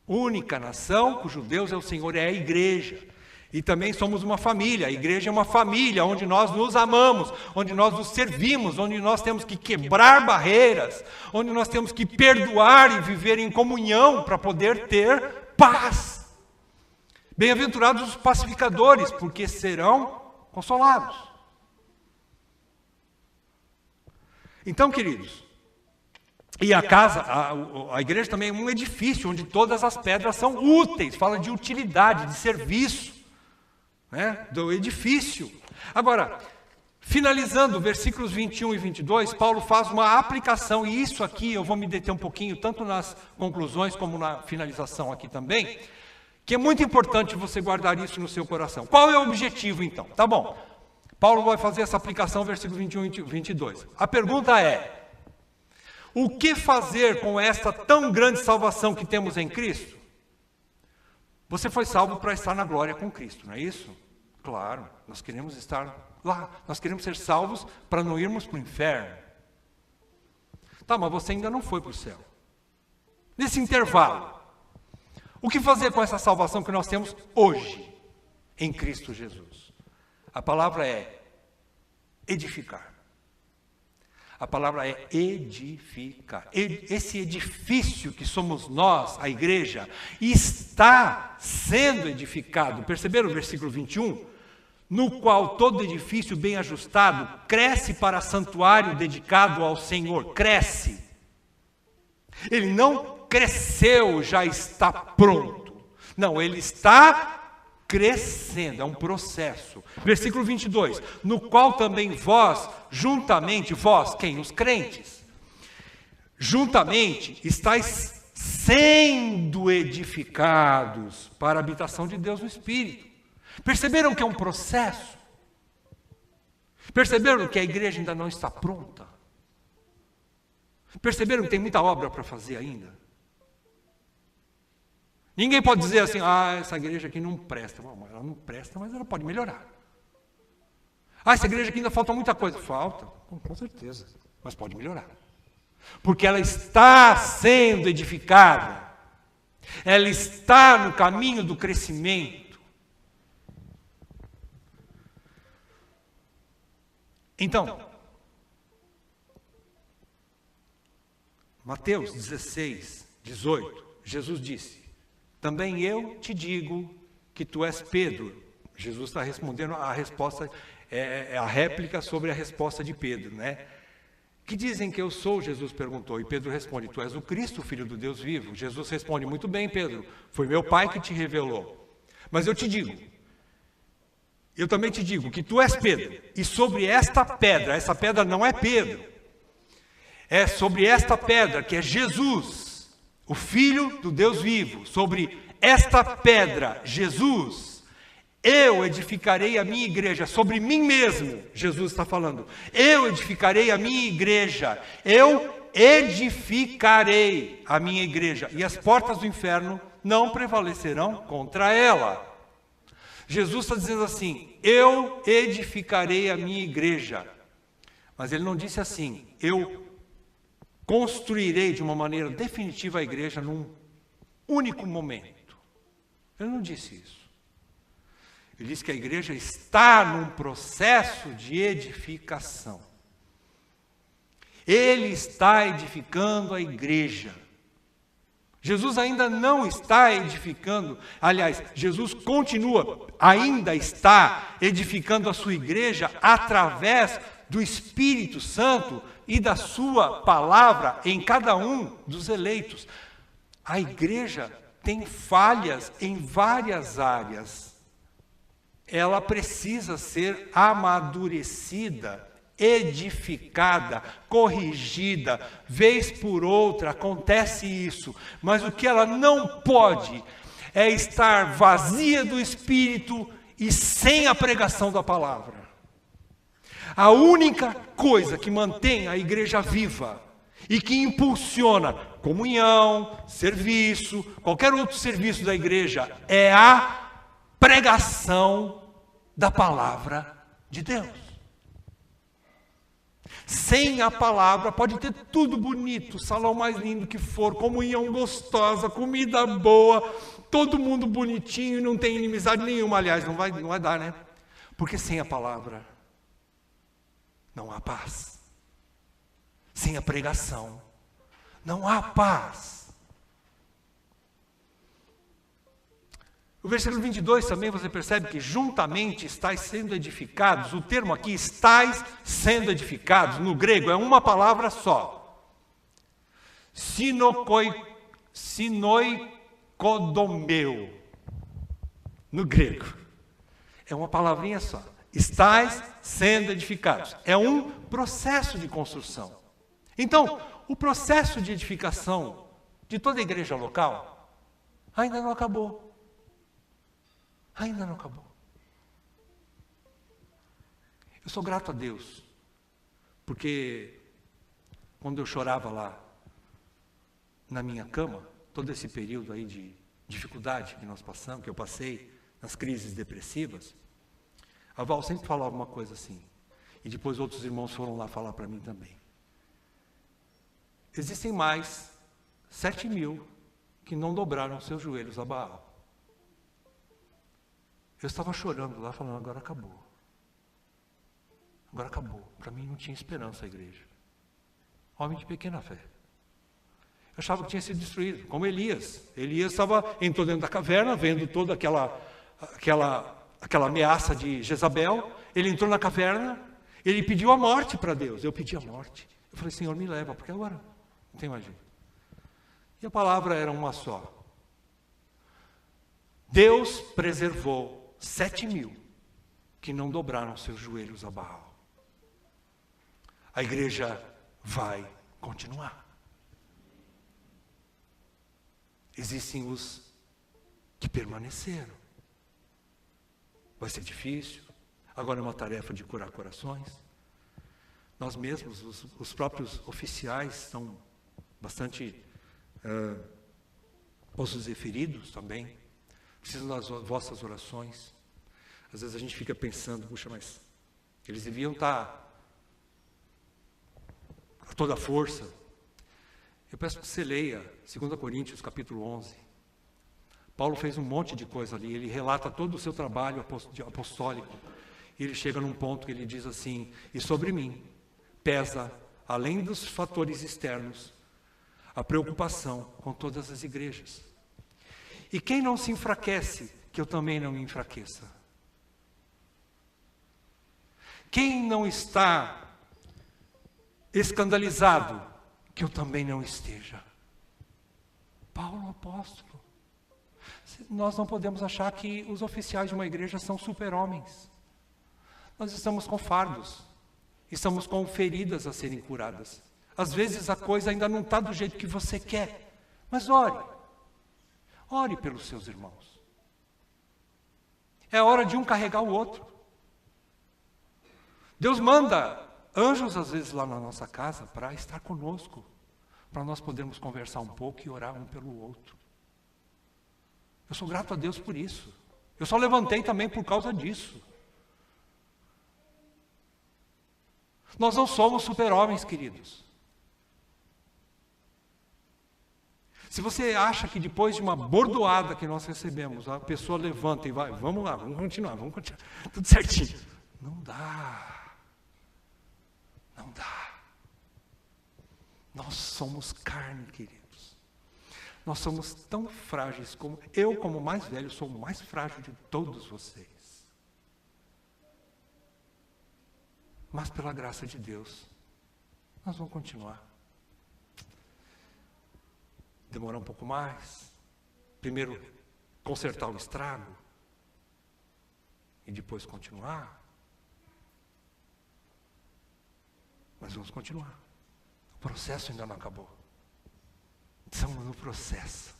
Única nação, cujo Deus é o Senhor, é a igreja. E também somos uma família, a igreja é uma família onde nós nos amamos, onde nós nos servimos, onde nós temos que quebrar barreiras, onde nós temos que perdoar e viver em comunhão para poder ter paz. Bem-aventurados os pacificadores, porque serão consolados. Então, queridos, e a casa, a igreja também é um edifício onde todas as pedras são úteis, fala de utilidade, de serviço. Né, do edifício. Agora, finalizando versículos 21 e 22, Paulo faz uma aplicação, e isso aqui eu vou me deter um pouquinho, tanto nas conclusões como na finalização aqui também, que é muito importante você guardar isso no seu coração. Qual é o objetivo, então? Tá bom, Paulo vai fazer essa aplicação, versículos 21 e 22. A pergunta é, o que fazer com esta tão grande salvação que temos em Cristo? Você foi salvo para estar na glória com Cristo, não é isso? Claro, nós queremos estar lá. Nós queremos ser salvos para não irmos para o inferno. Tá, mas você ainda não foi para o céu. Nesse intervalo, o que fazer com essa salvação que nós temos hoje, em Cristo Jesus? A palavra é edificar. A palavra é edificar. Esse edifício que somos nós, a igreja, está sendo edificado. Perceberam o versículo 21? No qual todo edifício bem ajustado cresce para santuário dedicado ao Senhor. Cresce. Ele não cresceu, já está pronto. Não, ele está crescendo, é um processo. Versículo 22, no qual também vós, juntamente, vós, quem? Os crentes, juntamente estáis sendo edificados para a habitação de Deus no Espírito. Perceberam que é um processo? Perceberam que a igreja ainda não está pronta? Perceberam que tem muita obra para fazer ainda? Ninguém pode dizer assim, essa igreja aqui não presta. Não, ela não presta, mas ela pode melhorar. Essa igreja aqui ainda falta muita coisa. Falta, com certeza, mas pode melhorar. Porque ela está sendo edificada. Ela está no caminho do crescimento. Então, Mateus 16, 18, Jesus disse, também eu te digo que tu és Pedro. Jesus está respondendo a resposta, a réplica sobre a resposta de Pedro, né? Que dizem que eu sou? Jesus perguntou. E Pedro responde, tu és o Cristo, filho do Deus vivo. Jesus responde, muito bem, Pedro, foi meu Pai que te revelou. Mas eu te digo, eu também te digo que tu és Pedro. E sobre esta pedra não é Pedro. É sobre esta pedra que é Jesus, o Filho do Deus vivo, sobre esta pedra, Jesus, eu edificarei a minha igreja, sobre mim mesmo, Jesus está falando, eu edificarei a minha igreja, eu edificarei a minha igreja, e as portas do inferno não prevalecerão contra ela. Jesus está dizendo assim, eu edificarei a minha igreja, mas ele não disse assim, eu construirei de uma maneira definitiva a igreja num único momento. Ele não disse isso. Ele disse que a igreja está num processo de edificação. Ele está edificando a igreja. Jesus ainda não está edificando, aliás, Jesus ainda está edificando a sua igreja através do Espírito Santo e da sua palavra em cada um dos eleitos. A igreja tem falhas em várias áreas. Ela precisa ser amadurecida, edificada, corrigida, vez por outra acontece isso, mas o que ela não pode é estar vazia do Espírito e sem a pregação da palavra. A única coisa que mantém a igreja viva e que impulsiona comunhão, serviço, qualquer outro serviço da igreja é a pregação da palavra de Deus. Sem a palavra pode ter tudo bonito, salão mais lindo que for, comunhão gostosa, comida boa, todo mundo bonitinho e não tem inimizade nenhuma. Aliás, não vai dar, né? Porque sem a palavra não há paz. Sem a pregação não há paz. O versículo 22 também você percebe que juntamente estáis sendo edificados. O termo aqui, estáis sendo edificados, no grego é uma palavra só. Sinoikodomeu. No grego. É uma palavrinha só. Estáis sendo edificados. É um processo de construção. Então, o processo de edificação de toda a igreja local ainda não acabou. Ainda não acabou. Eu sou grato a Deus, porque quando eu chorava lá na minha cama, todo esse período aí de dificuldade que nós passamos, que eu passei nas crises depressivas, a Val sempre falava uma coisa assim, e depois outros irmãos foram lá falar para mim também. Existem mais 7.000 que não dobraram seus joelhos a Baal. Eu estava chorando lá, falando, agora acabou. Agora acabou. Para mim não tinha esperança a igreja. Homem de pequena fé. Eu achava que tinha sido destruído, como Elias. Elias entrou dentro da caverna, vendo toda aquela ameaça de Jezabel. Ele entrou na caverna, ele pediu a morte para Deus. Eu pedi a morte. Eu falei, Senhor, me leva, porque agora não tem mais jeito. E a palavra era uma só. Deus preservou 7.000 que não dobraram seus joelhos a Baal. A igreja vai continuar. Existem os que permaneceram. Vai ser difícil. Agora é uma tarefa de curar corações. Nós mesmos, os próprios oficiais, são bastante, posso dizer, feridos também. Precisam das vossas orações. Às vezes a gente fica pensando, puxa, mas eles deviam estar a toda força. Eu peço que você leia 2 Coríntios, capítulo 11. Paulo fez um monte de coisa ali, ele relata todo o seu trabalho apostólico. E ele chega num ponto que ele diz assim, e sobre mim pesa, além dos fatores externos, a preocupação com todas as igrejas. E quem não se enfraquece, que eu também não me enfraqueça. Quem não está escandalizado, que eu também não esteja. Paulo, apóstolo. Nós não podemos achar que os oficiais de uma igreja são super-homens. Nós estamos com fardos, estamos com feridas a serem curadas. Às vezes a coisa ainda não está do jeito que você quer, mas ore. Ore pelos seus irmãos. É hora de um carregar o outro. Deus manda anjos, às vezes, lá na nossa casa para estar conosco, para nós podermos conversar um pouco e orar um pelo outro. Eu sou grato a Deus por isso. Eu só levantei também por causa disso. Nós não somos super-homens, queridos. Se você acha que depois de uma bordoada que nós recebemos, a pessoa levanta e vai, vamos lá, vamos continuar, tudo certinho. Não dá. Não dá. Nós somos carne, queridos. Nós somos tão frágeis como eu, como mais velho, sou o mais frágil de todos vocês. Mas pela graça de Deus, nós vamos continuar. Demorar um pouco mais. Primeiro, consertar o estrago. E depois continuar. Mas vamos continuar. O processo ainda não acabou. Estamos no processo.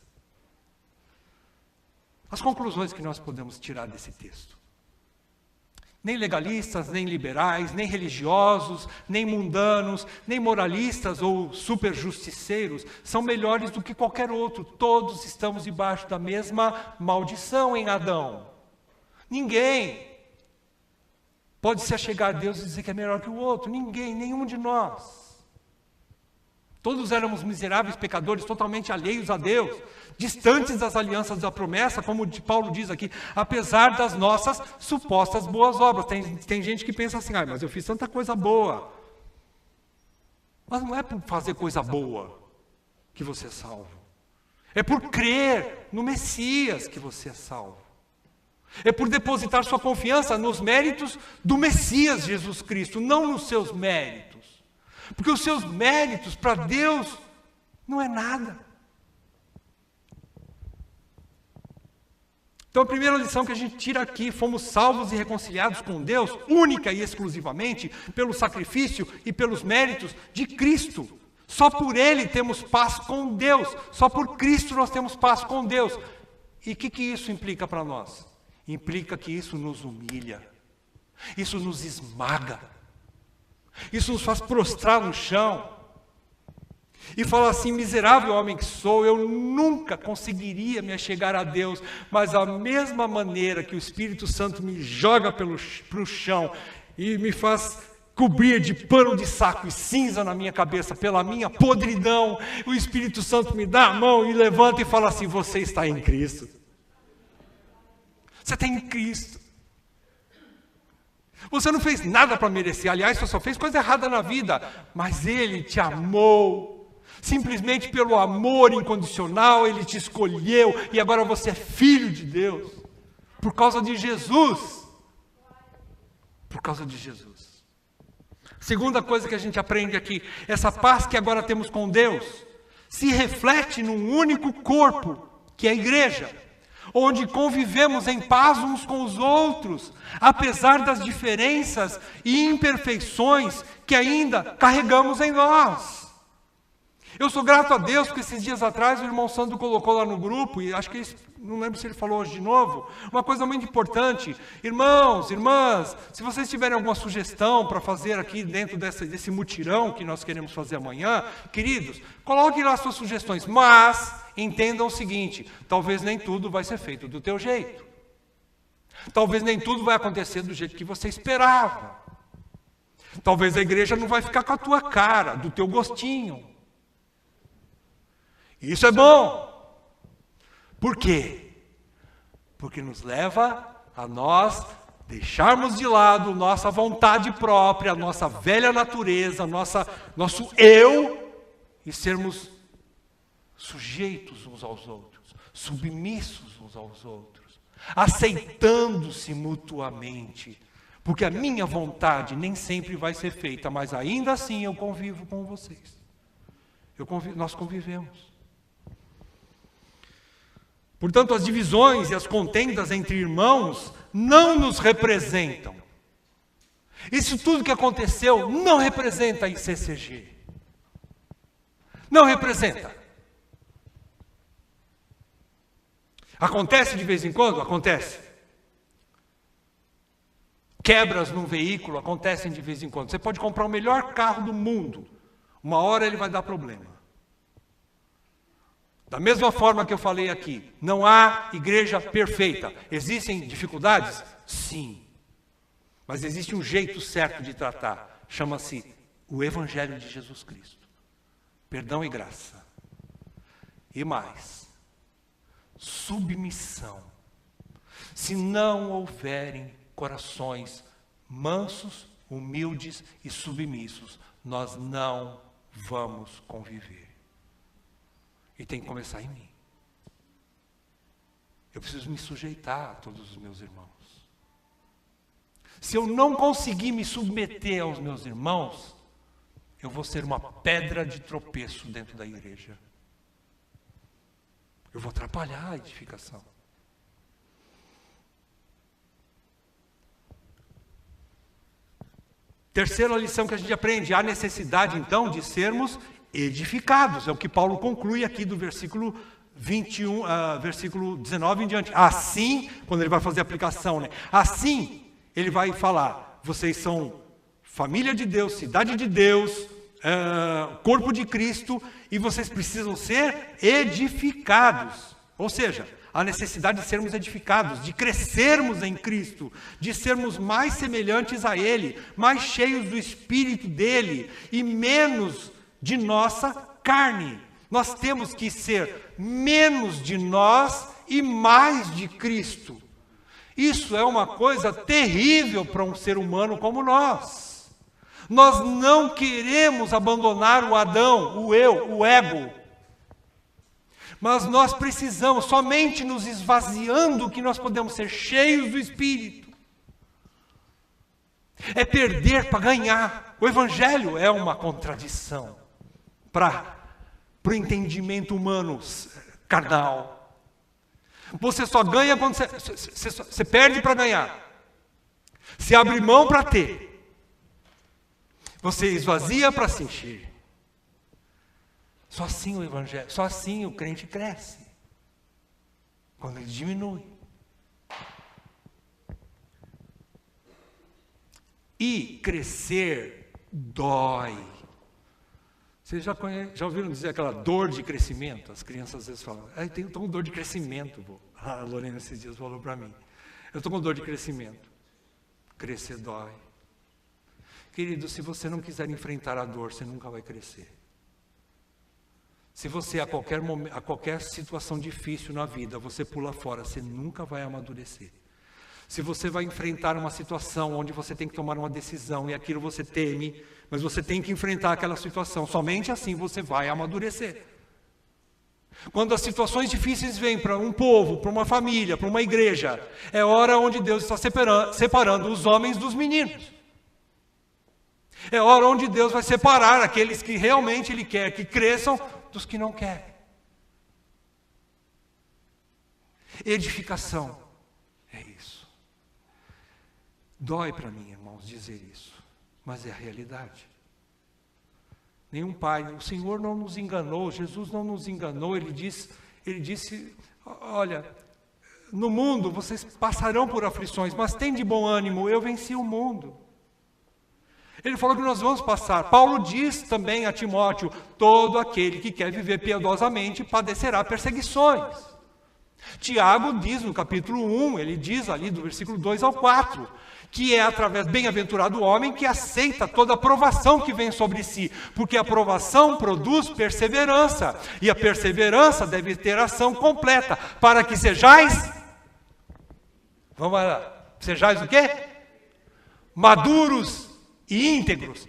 As conclusões que nós podemos tirar desse texto. Nem legalistas, nem liberais, nem religiosos, nem mundanos, nem moralistas ou superjusticeiros são melhores do que qualquer outro. Todos estamos debaixo da mesma maldição em Adão. Ninguém pode se achegar a Deus e dizer que é melhor que o outro. Ninguém, nenhum de nós. Todos éramos miseráveis pecadores, totalmente alheios a Deus, distantes das alianças da promessa, como Paulo diz aqui, apesar das nossas supostas boas obras. Tem gente que pensa assim, mas eu fiz tanta coisa boa. Mas não é por fazer coisa boa que você é salvo. É por crer no Messias que você é salvo. É por depositar sua confiança nos méritos do Messias Jesus Cristo, não nos seus méritos. Porque os seus méritos para Deus não é nada. Então a primeira lição que a gente tira aqui, fomos salvos e reconciliados com Deus, única e exclusivamente pelo sacrifício e pelos méritos de Cristo. Só por Ele temos paz com Deus, só por Cristo nós temos paz com Deus. E o que isso implica para nós? Implica que isso nos humilha, isso nos esmaga, isso nos faz prostrar no chão e falar assim, miserável homem que sou, eu nunca conseguiria me achegar a Deus, mas a mesma maneira que o Espírito Santo me joga para o chão e me faz cobrir de pano de saco e cinza na minha cabeça pela minha podridão, o Espírito Santo me dá a mão e levanta e fala assim, você está em Cristo. Você está em Cristo. Você não fez nada para merecer. Aliás, você só fez coisa errada na vida. Mas Ele te amou. Simplesmente pelo amor incondicional, Ele te escolheu. E agora você é filho de Deus. Por causa de Jesus. Por causa de Jesus. Segunda coisa que a gente aprende aqui. Essa paz que agora temos com Deus se reflete num único corpo, que é a igreja. Onde convivemos em paz uns com os outros, apesar das diferenças e imperfeições que ainda carregamos em nós. Eu sou grato a Deus, porque esses dias atrás o irmão Sandro colocou lá no grupo, e acho que não lembro se ele falou hoje de novo, uma coisa muito importante. Irmãos, irmãs, se vocês tiverem alguma sugestão para fazer aqui dentro desse mutirão que nós queremos fazer amanhã, queridos, coloquem lá suas sugestões, mas entendam o seguinte, talvez nem tudo vai ser feito do teu jeito. Talvez nem tudo vai acontecer do jeito que você esperava. Talvez a igreja não vai ficar com a tua cara, do teu gostinho. Isso é bom. Por quê? Porque nos leva a nós deixarmos de lado nossa vontade própria, nossa velha natureza, nosso eu, e sermos sujeitos uns aos outros, submissos uns aos outros, aceitando-se mutuamente, porque a minha vontade nem sempre vai ser feita, mas ainda assim eu convivo com vocês. Nós convivemos. Portanto, as divisões e as contendas entre irmãos não nos representam. Isso tudo que aconteceu não representa a ICCG. Não representa. Acontece de vez em quando? Acontece. Quebras num veículo acontecem de vez em quando. Você pode comprar o melhor carro do mundo. Uma hora ele vai dar problema. Da mesma forma que eu falei aqui, não há igreja perfeita. Existem dificuldades? Sim. Mas existe um jeito certo de tratar. Chama-se o Evangelho de Jesus Cristo. Perdão e graça. E mais, submissão. Se não houverem corações mansos, humildes e submissos, nós não vamos conviver. E tem que começar em mim. Eu preciso me sujeitar a todos os meus irmãos. Se eu não conseguir me submeter aos meus irmãos, eu vou ser uma pedra de tropeço dentro da igreja. Eu vou atrapalhar a edificação. Terceira lição que a gente aprende, há necessidade então de sermos edificados. É o que Paulo conclui aqui do versículo 21, versículo 19 em diante. Assim, quando ele vai fazer a aplicação, né? Assim, ele vai falar, vocês são família de Deus, cidade de Deus, corpo de Cristo, e vocês precisam ser edificados. Ou seja, a necessidade de sermos edificados, de crescermos em Cristo, de sermos mais semelhantes a Ele, mais cheios do Espírito dEle e menos de nossa carne. Nós temos que ser menos de nós e mais de Cristo. Isso é uma coisa terrível para um ser humano como nós. Nós não queremos abandonar o Adão, o eu, o ego. Mas nós precisamos, somente nos esvaziando, que nós podemos ser cheios do Espírito. É perder para ganhar. O Evangelho é uma contradição para o entendimento humano carnal. Você só ganha quando você perde para ganhar. Você abre mão para ter. Você esvazia para se encher. Só assim o Evangelho, só assim o crente cresce. Quando ele diminui. E crescer dói. Vocês já ouviram dizer aquela dor de crescimento? As crianças às vezes falam, eu estou com dor de crescimento. A Lorena esses dias falou para mim. Eu estou com dor de crescimento. Crescer dói. Querido, se você não quiser enfrentar a dor, você nunca vai crescer. Se você, a qualquer situação difícil na vida, você pula fora, você nunca vai amadurecer. Se você vai enfrentar uma situação onde você tem que tomar uma decisão e aquilo você teme, mas você tem que enfrentar aquela situação, somente assim você vai amadurecer. Quando as situações difíceis vêm para um povo, para uma família, para uma igreja, é hora onde Deus está separando os homens dos meninos. É hora onde Deus vai separar aqueles que realmente Ele quer que cresçam dos que não querem. Edificação é isso. Dói para mim, irmãos, dizer isso, mas é a realidade. Nenhum pai, o Senhor não nos enganou, Jesus não nos enganou, Ele disse, olha, no mundo vocês passarão por aflições, mas tem de bom ânimo, eu venci o mundo. Ele falou que nós vamos passar. Paulo diz também a Timóteo, todo aquele que quer viver piedosamente padecerá perseguições. Tiago diz no capítulo 1, ele diz ali do versículo 2 ao 4, que é através, bem-aventurado o homem que aceita toda a provação que vem sobre si, porque a provação produz perseverança, e a perseverança deve ter ação completa, para que sejais, vamos lá, sejais o quê? Maduros e íntegros,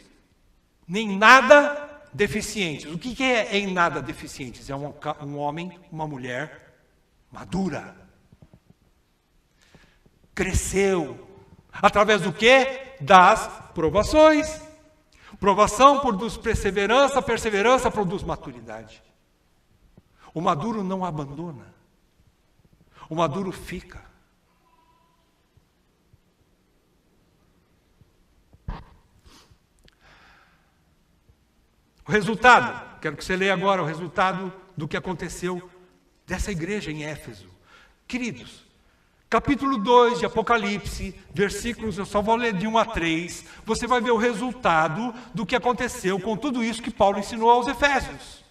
nem nada deficientes. O que é em nada deficientes? É um homem, uma mulher madura. Cresceu. Através do quê? Das provações. Provação produz perseverança, perseverança produz maturidade. O maduro não abandona. O maduro fica. O resultado, quero que você leia agora o resultado do que aconteceu dessa igreja em Éfeso. Queridos, capítulo 2 de Apocalipse, versículos, eu só vou ler de 1 a 3, você vai ver o resultado do que aconteceu com tudo isso que Paulo ensinou aos Efésios.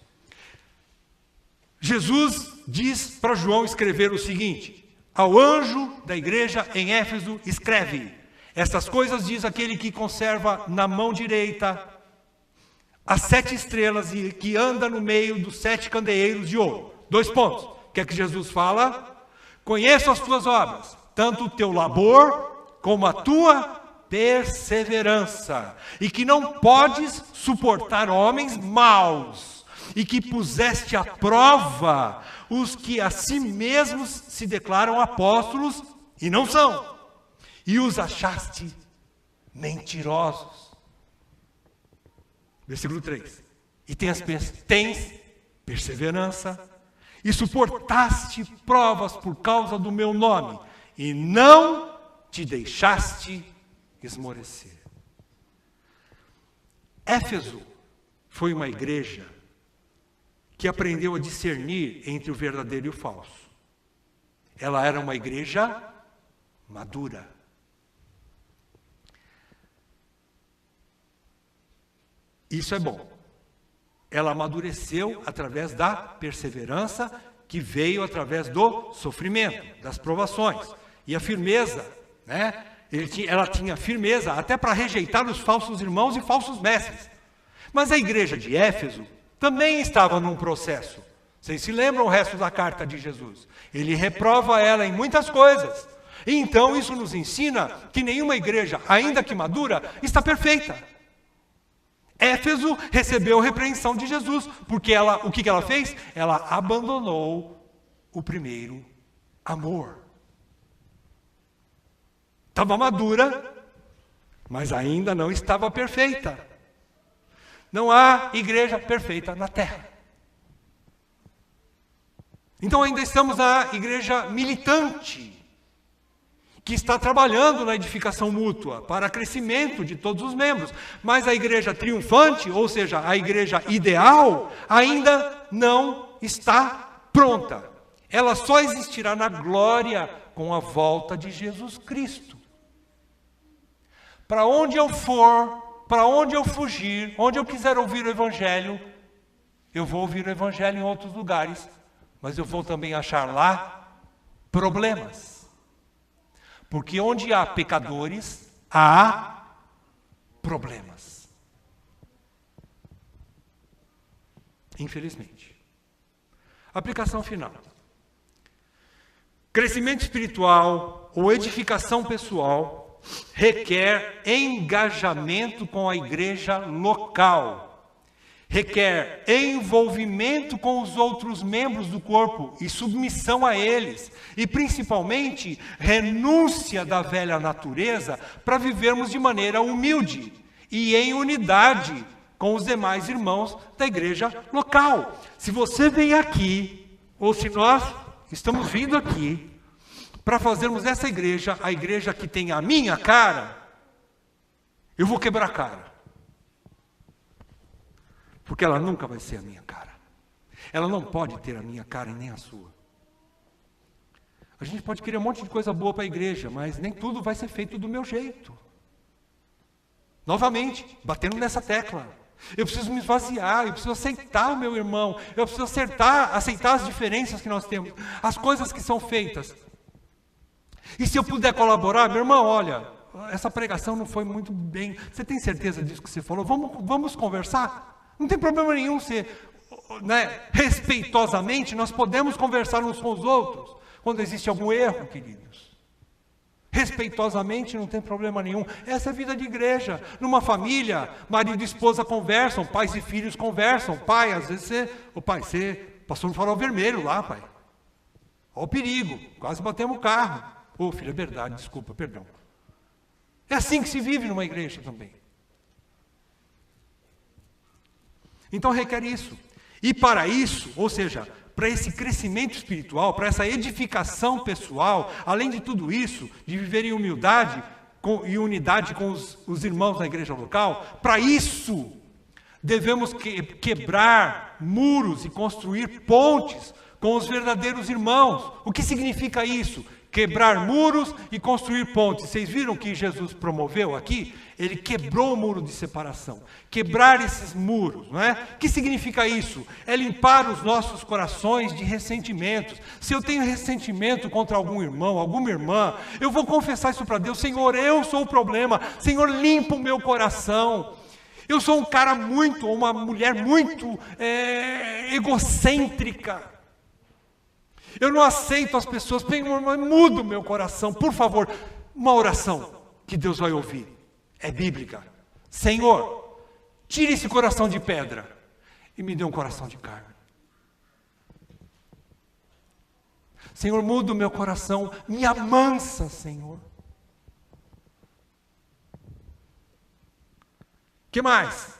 Jesus diz para João escrever o seguinte: ao anjo da igreja em Éfeso escreve, estas coisas diz aquele que conserva na mão direita as 7 estrelas e que anda no meio dos 7 candeeiros de ouro. 2 pontos. O que é que Jesus fala? Conheço as tuas obras, tanto o teu labor como a tua perseverança, e que não podes suportar homens maus, e que puseste à prova os que a si mesmos se declaram apóstolos e não são, e os achaste mentirosos. Versículo 3. E tens perseverança, e suportaste provas por causa do meu nome, e não te deixaste esmorecer. Éfeso foi uma igreja que aprendeu a discernir entre o verdadeiro e o falso. Ela era uma igreja madura. Isso é bom. Ela amadureceu através da perseverança que veio através do sofrimento, das provações. E a firmeza, né? Ela tinha firmeza até para rejeitar os falsos irmãos e falsos mestres. Mas a igreja de Éfeso também estava num processo. Vocês se lembram o resto da carta de Jesus? Ele reprova ela em muitas coisas. E então isso nos ensina que nenhuma igreja, ainda que madura, está perfeita. Éfeso recebeu repreensão de Jesus, porque o que ela fez? Ela abandonou o primeiro amor. Estava madura, mas ainda não estava perfeita. Não há igreja perfeita na terra. Então ainda estamos na igreja militante, que está trabalhando na edificação mútua, para crescimento de todos os membros. Mas a igreja triunfante, ou seja, a igreja ideal, ainda não está pronta. Ela só existirá na glória com a volta de Jesus Cristo. Para onde eu for, para onde eu fugir, onde eu quiser ouvir o Evangelho, eu vou ouvir o Evangelho em outros lugares, mas eu vou também achar lá problemas. Porque onde há pecadores, há problemas. Infelizmente. Aplicação final. Crescimento espiritual ou edificação pessoal requer engajamento com a igreja local. Requer envolvimento com os outros membros do corpo e submissão a eles. E principalmente, renúncia da velha natureza para vivermos de maneira humilde e em unidade com os demais irmãos da igreja local. Se você vem aqui, ou se nós estamos vindo aqui, para fazermos essa igreja, a igreja que tem a minha cara, eu vou quebrar a cara. Porque ela nunca vai ser a minha cara. Ela não pode ter a minha cara e nem a sua. A gente pode querer um monte de coisa boa para a igreja, mas nem tudo vai ser feito do meu jeito. Novamente, batendo nessa tecla. Eu preciso me esvaziar, eu preciso aceitar o meu irmão, eu preciso aceitar as diferenças que nós temos, as coisas que são feitas. E se eu puder colaborar, meu irmão, olha, essa pregação não foi muito bem. Você tem certeza disso que você falou? Vamos conversar? Não tem problema nenhum respeitosamente, nós podemos conversar uns com os outros, quando existe algum erro, queridos. Respeitosamente, não tem problema nenhum. Essa é a vida de igreja. Numa família, marido e esposa conversam, pais e filhos conversam. Pai, às vezes você passou no farol vermelho lá, pai. Olha o perigo, quase batemos o carro. Ô, filho, é verdade, desculpa, perdão. É assim que se vive numa igreja também. Então requer isso. E para isso, ou seja, para esse crescimento espiritual, para essa edificação pessoal, além de tudo isso, de viver em humildade e unidade com os irmãos da igreja local, para isso devemos quebrar muros e construir pontes com os verdadeiros irmãos. O que significa isso? Quebrar muros e construir pontes. Vocês viram que Jesus promoveu aqui? Ele quebrou o muro de separação. Quebrar esses muros, não é? O que significa isso? É limpar os nossos corações de ressentimentos. Se eu tenho ressentimento contra algum irmão, alguma irmã, eu vou confessar isso para Deus. Senhor, eu sou o problema. Senhor, limpa o meu coração. Eu sou um cara ou uma mulher muito egocêntrica. Eu não aceito as pessoas, muda o meu coração, por favor. Uma oração que Deus vai ouvir, é bíblica. Senhor, tire esse coração de pedra e me dê um coração de carne. Senhor, muda o meu coração, me amansa, Senhor. Que mais?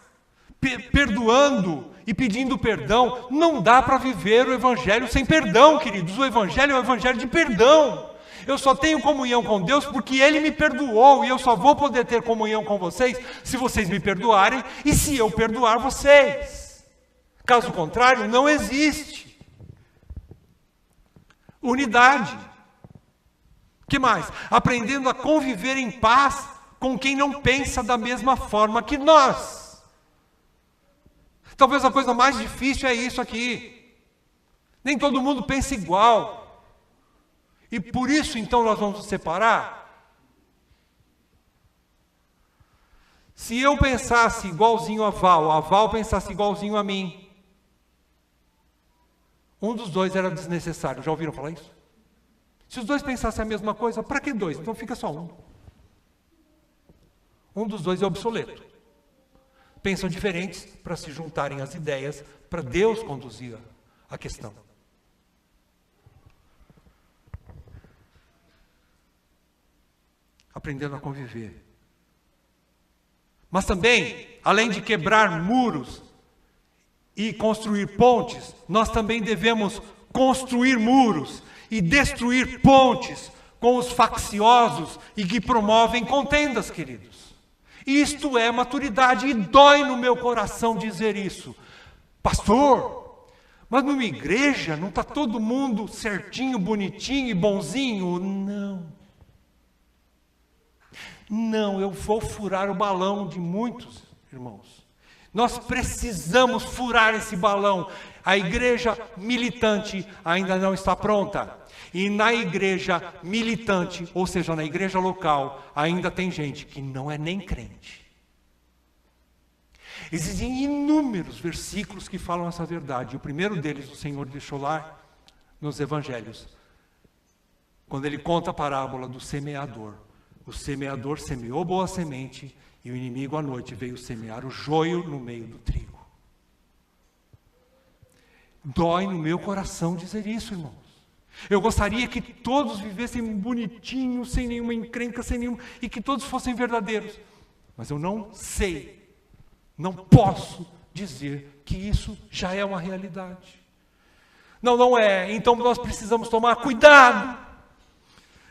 Perdoando e pedindo perdão. Não dá para viver o evangelho sem perdão, queridos. O evangelho é o evangelho de perdão. Eu só tenho comunhão com Deus porque Ele me perdoou, e eu só vou poder ter comunhão com vocês se vocês me perdoarem e se eu perdoar vocês. Caso contrário, não existe unidade. Que mais? Aprendendo a conviver em paz com quem não pensa da mesma forma que nós. Talvez a coisa mais difícil é isso aqui. Nem todo mundo pensa igual. E por isso, então, nós vamos nos separar. Se eu pensasse igualzinho a Val pensasse igualzinho a mim, um dos dois era desnecessário. Já ouviram falar isso? Se os dois pensassem a mesma coisa, para que dois? Então fica só um. Um dos dois é obsoleto. Pensam diferentes para se juntarem as ideias, para Deus conduzir a questão. Aprendendo a conviver. Mas também, além de quebrar muros e construir pontes, nós também devemos construir muros e destruir pontes com os facciosos e que promovem contendas, queridos. Isto é maturidade, e dói no meu coração dizer isso. Pastor, mas numa igreja não está todo mundo certinho, bonitinho e bonzinho? Não, eu vou furar o balão de muitos irmãos. Nós precisamos furar esse balão. A igreja militante ainda não está pronta. E na igreja militante, ou seja, na igreja local, ainda tem gente que não é nem crente. Existem inúmeros versículos que falam essa verdade. O primeiro deles, o Senhor deixou lá nos evangelhos. quando ele conta a parábola do semeador. O semeador semeou boa semente e o inimigo à noite veio semear o joio no meio do trigo. Dói no meu coração dizer isso, irmãos. Eu gostaria que todos vivessem bonitinhos, sem nenhuma encrenca, e que todos fossem verdadeiros. Mas eu não sei, não posso dizer que isso já é uma realidade. Não é. Então nós precisamos tomar cuidado.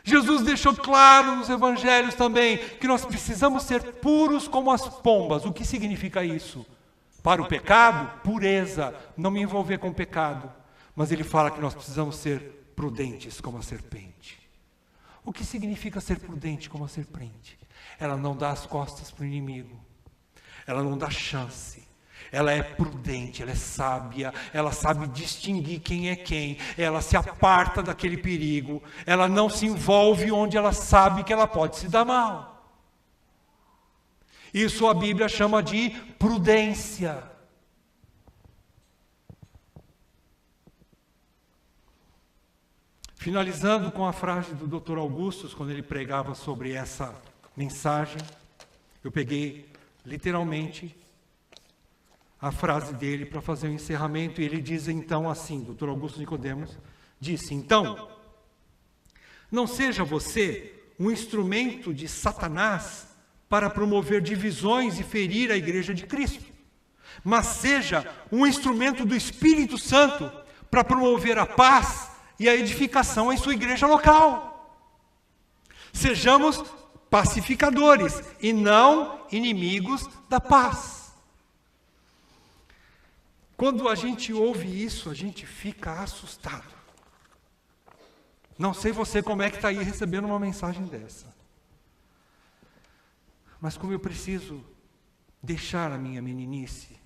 Jesus deixou claro nos evangelhos também que nós precisamos ser puros como as pombas. O que significa isso? Para o pecado, pureza, não me envolver com o pecado. Mas ele fala que nós precisamos ser prudentes como a serpente. O que significa ser prudente como a serpente? Ela não dá as costas para o inimigo. Ela não dá chance. Ela é prudente, ela é sábia, ela sabe distinguir quem é quem. Ela se aparta daquele perigo. Ela não se envolve onde ela sabe que ela pode se dar mal. Isso a Bíblia chama de prudência. Finalizando com a frase do Dr. Augustus, quando ele pregava sobre essa mensagem, eu peguei literalmente a frase dele para fazer o encerramento, e ele diz então assim, Dr. Augusto Nicodemos disse: então, não seja você um instrumento de Satanás para promover divisões e ferir a igreja de Cristo, mas seja um instrumento do Espírito Santo para promover a paz e a edificação em sua igreja local. Sejamos pacificadores e não inimigos da paz. Quando a gente ouve isso, a gente fica assustado. Não sei você como é que está aí recebendo uma mensagem dessa. Mas como eu preciso deixar a minha meninice,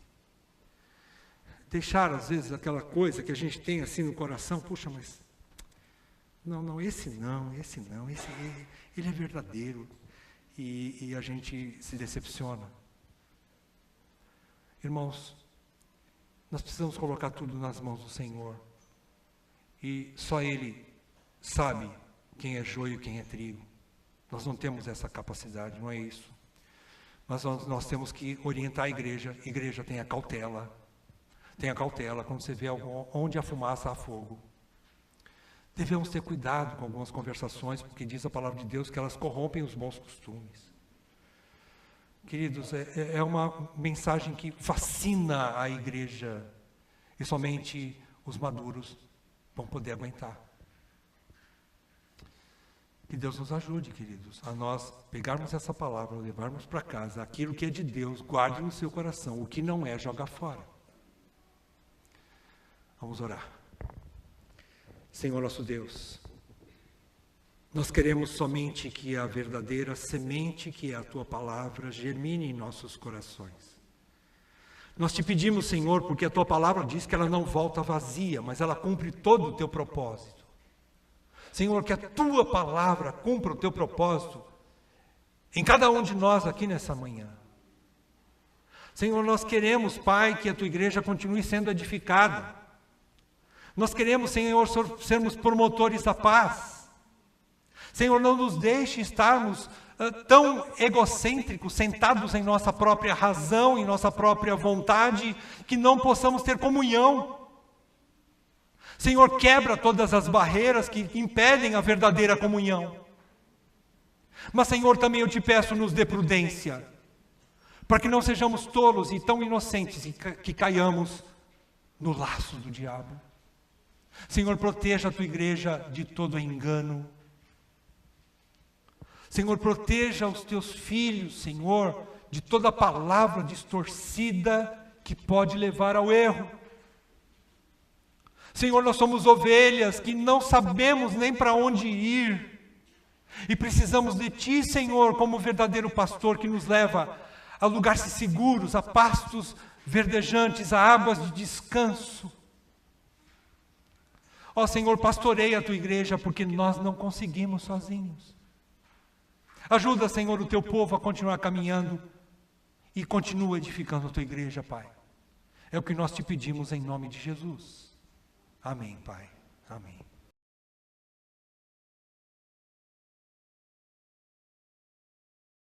deixar às vezes aquela coisa que a gente tem assim no coração, puxa, mas esse ele é verdadeiro, e a gente se decepciona. Irmãos, nós precisamos colocar tudo nas mãos do Senhor, e só Ele sabe quem é joio e quem é trigo. Nós não temos essa capacidade, não é isso. Mas nós temos que orientar a igreja. Igreja, tenha cautela. Tenha cautela quando você vê onde a fumaça há fogo. Devemos ter cuidado com algumas conversações, porque diz a palavra de Deus que elas corrompem os bons costumes. Queridos, é uma mensagem que fascina a igreja, e somente os maduros vão poder aguentar. Que Deus nos ajude, queridos, a nós pegarmos essa palavra, levarmos para casa. Aquilo que é de Deus, guarde no seu coração. O que não é, joga fora. Vamos orar. Senhor nosso Deus, nós queremos somente que a verdadeira semente, que é a Tua palavra, germine em nossos corações. Nós te pedimos, Senhor, porque a Tua palavra diz que ela não volta vazia, mas ela cumpre todo o Teu propósito. Senhor, que a Tua palavra cumpra o Teu propósito em cada um de nós aqui nessa manhã. Senhor, nós queremos, Pai, que a Tua igreja continue sendo edificada. Nós queremos, Senhor, sermos promotores da paz. Senhor, não nos deixe estarmos tão egocêntricos, sentados em nossa própria razão, em nossa própria vontade, que não possamos ter comunhão. Senhor, quebra todas as barreiras que impedem a verdadeira comunhão. Mas, Senhor, também eu te peço, nos dê prudência, para que não sejamos tolos e tão inocentes e que caiamos no laço do diabo. Senhor, proteja a Tua igreja de todo engano. Senhor, proteja os Teus filhos, Senhor, de toda palavra distorcida que pode levar ao erro. Senhor, nós somos ovelhas que não sabemos nem para onde ir. E precisamos de Ti, Senhor, como verdadeiro pastor que nos leva a lugares seguros, a pastos verdejantes, a águas de descanso. Ó Senhor, pastoreia a Tua igreja, porque nós não conseguimos sozinhos. Ajuda, Senhor, o Teu povo a continuar caminhando e continua edificando a Tua igreja, Pai. É o que nós te pedimos em nome de Jesus. Amém, Pai. Amém.